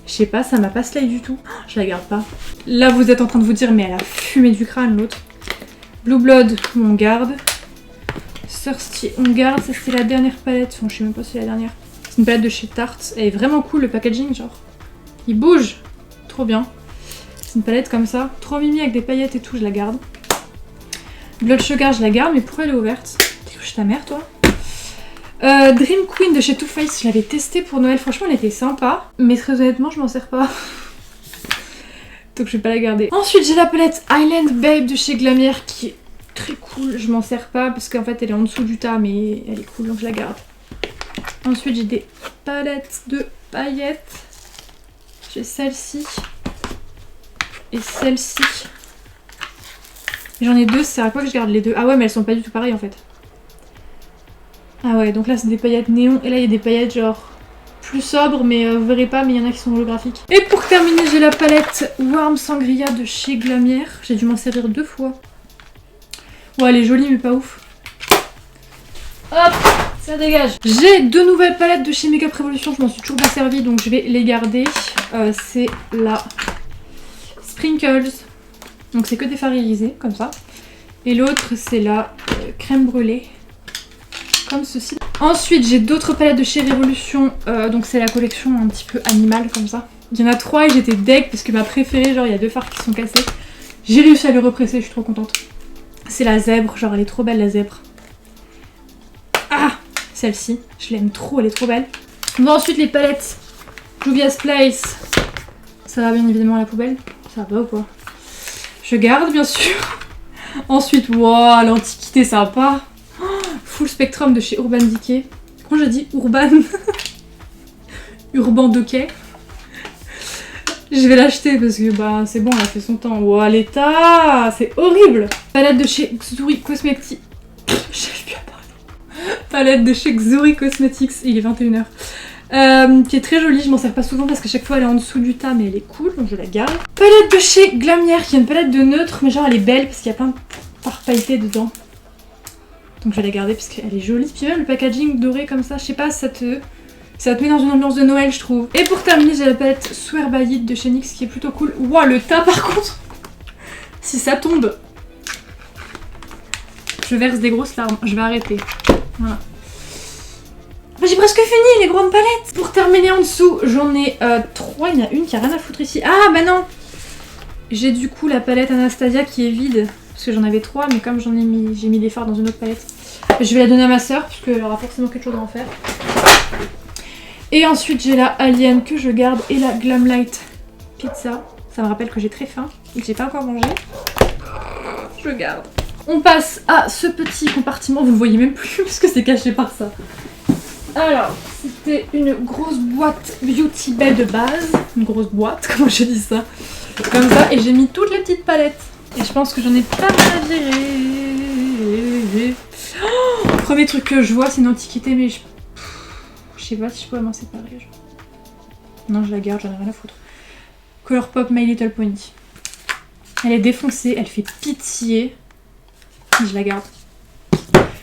Je sais pas, ça m'a pas slide du tout. Je la garde pas. Là vous êtes en train de vous dire mais elle a fumé du crâne l'autre. Blue Blood, on garde. Thirsty, on garde. Ça c'était la dernière palette. Enfin je sais même pas si c'est la dernière. C'est une palette de chez Tarte. Elle est vraiment cool le packaging genre. Il bouge. Trop bien. C'est une palette comme ça. Trop mimi avec des paillettes et tout, je la garde. Blood Sugar, je la garde, mais pourquoi elle est ouverte? T'es ta mère, toi? Dream Queen de chez Too Faced, je l'avais testée pour Noël. Franchement, elle était sympa. Mais très honnêtement, je m'en sers pas. Donc, je vais pas la garder. Ensuite, j'ai la palette Island Babe de chez Glamier qui est très cool. Je m'en sers pas parce qu'en fait, elle est en dessous du tas, mais elle est cool, donc je la garde. Ensuite, j'ai des palettes de paillettes. J'ai celle-ci. Et celle-ci. J'en ai deux, c'est à quoi que je garde les deux? Ah ouais, mais elles sont pas du tout pareilles en fait. Ah ouais, donc là c'est des paillettes néon et là il y a des paillettes genre plus sobres, mais vous verrez pas, mais il y en a qui sont holographiques. Et pour terminer, j'ai la palette Warm Sangria de chez Glamier. J'ai dû m'en servir 2 fois. Ouais, elle est jolie mais pas ouf. Hop, ça dégage. J'ai 2 nouvelles palettes de chez Makeup Revolution, je m'en suis toujours pas servie donc je vais les garder. C'est la Sprinkles. Donc c'est que des fards irisés, comme ça. Et l'autre, c'est la crème brûlée, comme ceci. Ensuite, j'ai d'autres palettes de chez Révolution. Donc c'est la collection un petit peu animale, comme ça. Il y en a 3 et j'étais deg parce que ma préférée, genre il y a 2 fards qui sont cassés. J'ai réussi à les represser, je suis trop contente. C'est la zèbre, genre elle est trop belle la zèbre. Ah, celle-ci, je l'aime trop, elle est trop belle. Bon, ensuite les palettes Juvia's Place. Ça va bien évidemment à la poubelle. Ça va ou quoi? Je garde bien sûr. Ensuite, wow, l'Antiquité sympa. Oh, full Spectrum de chez Urban Decay. Comment je dis Urban? Urban Decay. Je vais l'acheter parce que bah c'est bon, elle a fait son temps. Wow, l'état, c'est horrible. Palette de chez Xuri Cosmetics. J'arrive plus à parler. Palette de chez Xuri Cosmetics, il est 21h. Qui est très jolie, je m'en sers pas souvent parce qu'à chaque fois elle est en dessous du tas, mais elle est cool, donc je la garde. Palette de chez Glamier, qui est une palette de neutre, mais genre elle est belle parce qu'il y a plein de fards pailletés dedans. Donc je vais la garder parce qu'elle est jolie. Puis même le packaging doré comme ça, je sais pas, ça te met dans une ambiance de Noël, je trouve. Et pour terminer, j'ai la palette Swear by It de chez NYX qui est plutôt cool. Ouah, le tas par contre, si ça tombe, je verse des grosses larmes, je vais arrêter. Voilà. J'ai presque fini les grandes palettes. Pour terminer en dessous, j'en ai 3. Il y en a une qui a rien à foutre ici. Ah bah non. J'ai du coup la palette Anastasia qui est vide, parce que j'en avais 3, mais comme j'ai mis des fards dans une autre palette, je vais la donner à ma soeur, parce qu'elle aura forcément quelque chose à en faire. Et ensuite j'ai la Alien que je garde et la Glamlight Pizza. Ça me rappelle que j'ai très faim et que j'ai pas encore mangé. Je garde. On passe à ce petit compartiment, vous le voyez même plus parce que c'est caché par ça. Alors, c'était une grosse boîte Beauty Bay de base. Une grosse boîte, comment je dis ça? Comme ça, et j'ai mis toutes les petites palettes. Et je pense que j'en ai pas mal à virer. Oh, premier truc que je vois, c'est une antiquité, mais je sais pas si je pourrais m'en séparer. Non, je la garde, j'en ai rien à foutre. Colourpop My Little Pony. Elle est défoncée, elle fait pitié. Je la garde.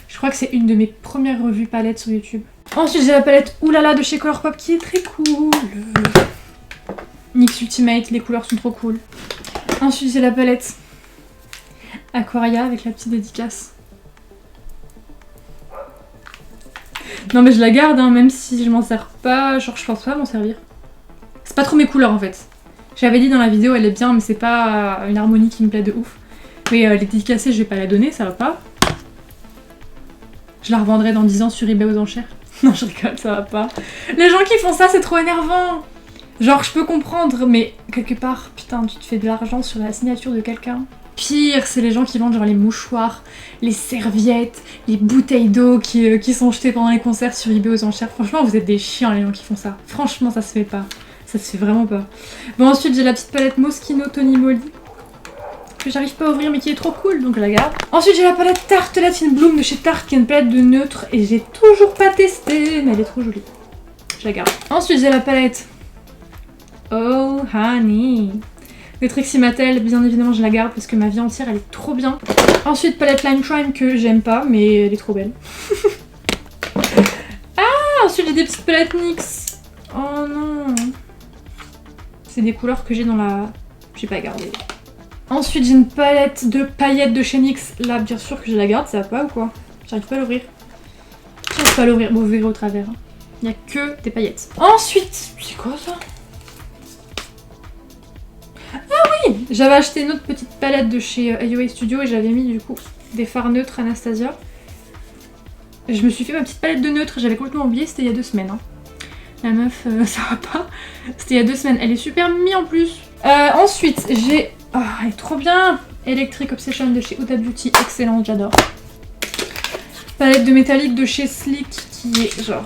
Je crois que c'est une de mes premières revues palettes sur YouTube. Ensuite, j'ai la palette Oulala de chez Colourpop qui est très cool. NYX Ultimate, les couleurs sont trop cool. Ensuite, j'ai la palette Aquaria avec la petite dédicace. Non mais je la garde, hein, même si je m'en sers pas, genre je pense pas m'en servir. C'est pas trop mes couleurs en fait. J'avais dit dans la vidéo elle est bien mais c'est pas une harmonie qui me plaît de ouf. Mais les dédicacées je vais pas la donner, ça va pas. Je la revendrai dans 10 ans sur eBay aux enchères. Non je rigole, ça va pas. Les gens qui font ça c'est trop énervant. Genre je peux comprendre mais quelque part putain tu te fais de l'argent sur la signature de quelqu'un. Pire, c'est les gens qui vendent genre les mouchoirs, les serviettes, les bouteilles d'eau qui sont jetées pendant les concerts sur eBay aux enchères. Franchement, vous êtes des chiens les gens qui font ça. Franchement, ça se fait pas. Ça se fait vraiment pas. Bon, ensuite, j'ai la petite palette Moschino Tony Moly que j'arrive pas à ouvrir mais qui est trop cool, donc je la garde. Ensuite, j'ai la palette Tarte Latin Bloom de chez Tarte qui est une palette de neutre et j'ai toujours pas testé, mais elle est trop jolie. Je la garde. Ensuite, j'ai la palette Oh Honey de Trixie Mattel, bien évidemment je la garde parce que ma vie entière elle est trop bien. Ensuite palette Lime Crime que j'aime pas mais elle est trop belle. Ah, ensuite j'ai des petites palettes NYX. Oh non. C'est des couleurs que j'ai dans la... J'ai pas gardé. Ensuite j'ai une palette de paillettes de chez NYX. Là bien sûr que je la garde, ça va pas ou quoi? J'arrive pas à l'ouvrir. J'arrive pas à l'ouvrir, bon vous verrez au travers. Hein. Il y a que des paillettes. Ensuite, c'est quoi ça? J'avais acheté une autre petite palette de chez AOA Studio et j'avais mis du coup des fards neutres Anastasia. Je me suis fait ma petite palette de neutres, j'avais complètement oublié, c'était il y a 2 semaines. Hein. La meuf, ça va pas. C'était il y a 2 semaines, elle est super mimi en plus. Ensuite, j'ai... Oh, elle est trop bien. Electric Obsession de chez Huda Beauty, excellente, j'adore. Palette de métallique de chez Sleek qui est genre...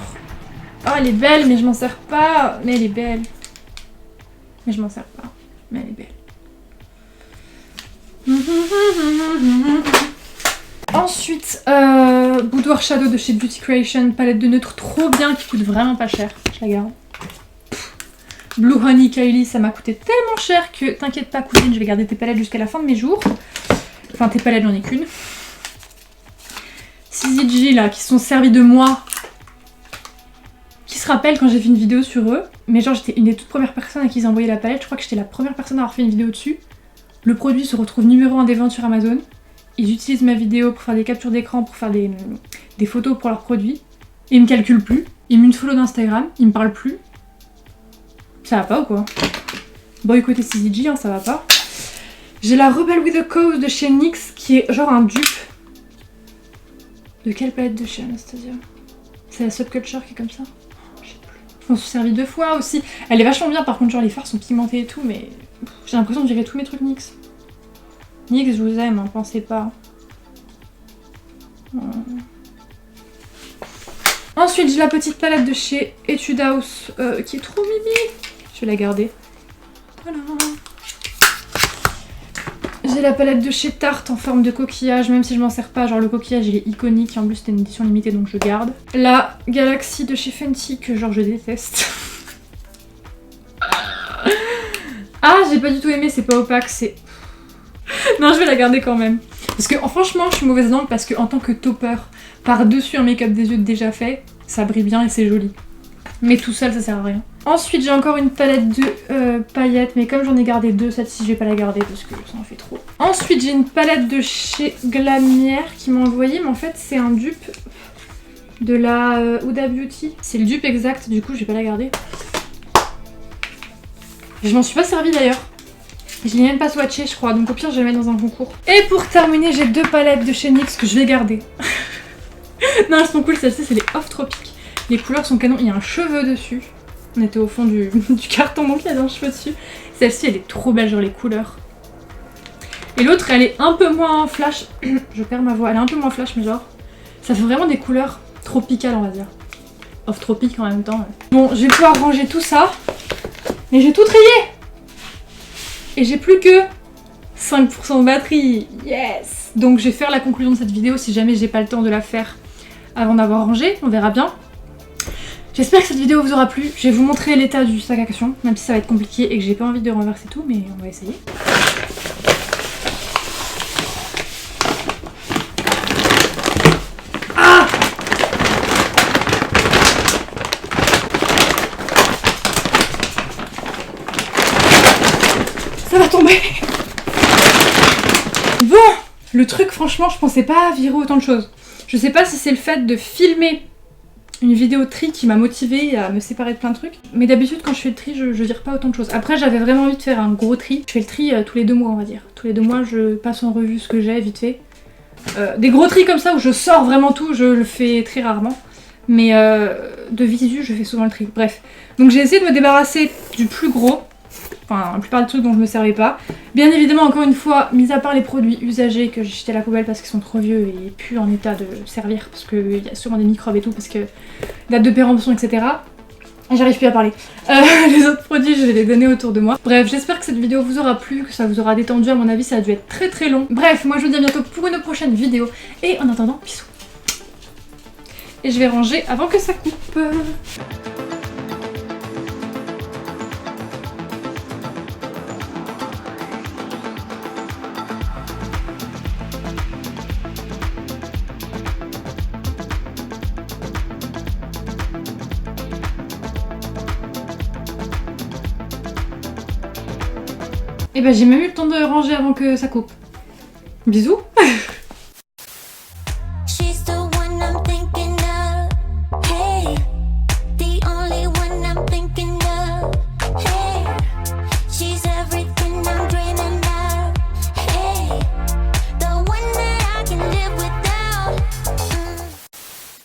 Oh, elle est belle, mais je m'en sers pas. Mais elle est belle. Mais je m'en sers pas. Mais elle est belle. Ensuite, Boudoir Shadow de chez Beauty Creation, palette de neutre trop bien qui coûte vraiment pas cher. Je la garde. Blue Honey Kylie, ça m'a coûté tellement cher que t'inquiète pas cousine, je vais garder tes palettes jusqu'à la fin de mes jours. Enfin tes palettes, j'en ai qu'une. CZG là, qui se sont servis de moi. Qui se rappellent quand j'ai fait une vidéo sur eux. Mais genre j'étais une des toutes premières personnes à qui ils ont envoyé la palette. Je crois que j'étais la première personne à avoir fait une vidéo dessus. Le produit se retrouve numéro 1 des ventes sur Amazon. Ils utilisent ma vidéo pour faire des captures d'écran, pour faire des photos pour leurs produits. Ils me calculent plus. Ils me une follow d'Instagram. Ils me parlent plus. Ça va pas ou quoi? Boycotter CZG, hein, ça va pas. J'ai la Rebel with a Cause de chez NYX qui est genre un dupe. De quelle palette de chez Anastasia? C'est la Subculture qui est comme ça? Je sais plus. Je m'en suis servi 2 fois aussi. Elle est vachement bien par contre, genre les fards sont pigmentés et tout, mais j'ai l'impression de virer tous mes trucs NYX. NYX, je vous aime, hein, pensez pas. Ensuite, j'ai la petite palette de chez Etude House qui est trop mimi. Je vais la garder. Voilà. J'ai la palette de chez Tarte en forme de coquillage, même si je m'en sers pas, genre le coquillage il est iconique, en plus c'était une édition limitée donc je garde. La Galaxy de chez Fenty que genre je déteste. Ah, j'ai pas du tout aimé, c'est pas opaque, c'est... Non, je vais la garder quand même. Parce que franchement, je suis mauvaise langue parce que en tant que topper, par-dessus un make-up des yeux déjà fait, ça brille bien et c'est joli. Mais tout seul, ça sert à rien. Ensuite, j'ai encore une palette de paillettes, mais comme j'en ai gardé 2, celle-ci, je vais pas la garder parce que ça en fait trop. Ensuite, j'ai une palette de chez Glamière qui m'a envoyé, mais en fait, c'est un dupe de la Huda Beauty. C'est le dupe exact, du coup, je vais pas la garder. Je m'en suis pas servi d'ailleurs. Je l'ai même pas swatché je crois, donc au pire je vais le mettre dans un concours. Et pour terminer, j'ai 2 palettes de chez NYX que je vais garder. Non, elles sont cool, celle-ci c'est les Off Tropic. Les couleurs sont canon, il y a un cheveu dessus. On était au fond du carton donc il y a un cheveu dessus. Celle-ci elle est trop belle, genre les couleurs. Et l'autre elle est un peu moins flash. Je perds ma voix, elle est un peu moins flash mais genre ça fait vraiment des couleurs tropicales on va dire. Off Tropic en même temps. Bon, je vais pouvoir ranger tout ça. Mais j'ai tout trié. Et j'ai plus que 5% de batterie. Yes. Donc je vais faire la conclusion de cette vidéo si jamais j'ai pas le temps de la faire avant d'avoir rangé. On verra bien. J'espère que cette vidéo vous aura plu. Je vais vous montrer l'état du sac à caution, même si ça va être compliqué et que j'ai pas envie de renverser tout, mais on va essayer. Ah! Ça va tomber! Bon! Le truc, franchement, je pensais pas virer autant de choses. Je sais pas si c'est le fait de filmer une vidéo de tri qui m'a motivée à me séparer de plein de trucs. Mais d'habitude quand je fais le tri, je vire pas autant de choses. Après j'avais vraiment envie de faire un gros tri. Je fais le tri tous les 2 mois on va dire. Tous les 2 mois je passe en revue ce que j'ai vite fait. Des gros tris comme ça où je sors vraiment tout, je le fais très rarement. Mais de visu je fais souvent le tri. Bref. Donc j'ai essayé de me débarrasser du plus gros. Enfin la plupart des trucs dont je me servais pas. Bien évidemment encore une fois, mis à part les produits usagés que j'ai jetés à la poubelle parce qu'ils sont trop vieux et plus en état de servir parce qu'il y a sûrement des microbes et tout parce que date de péremption etc. J'arrive plus à parler. Les autres produits je vais les donner autour de moi. Bref, j'espère que cette vidéo vous aura plu, que ça vous aura détendu. À mon avis ça a dû être très très long. Bref, moi je vous dis à bientôt pour une prochaine vidéo. Et en attendant, bisous. Et je vais ranger avant que ça coupe. Et bah j'ai même eu le temps de ranger avant que ça coupe. Bisous.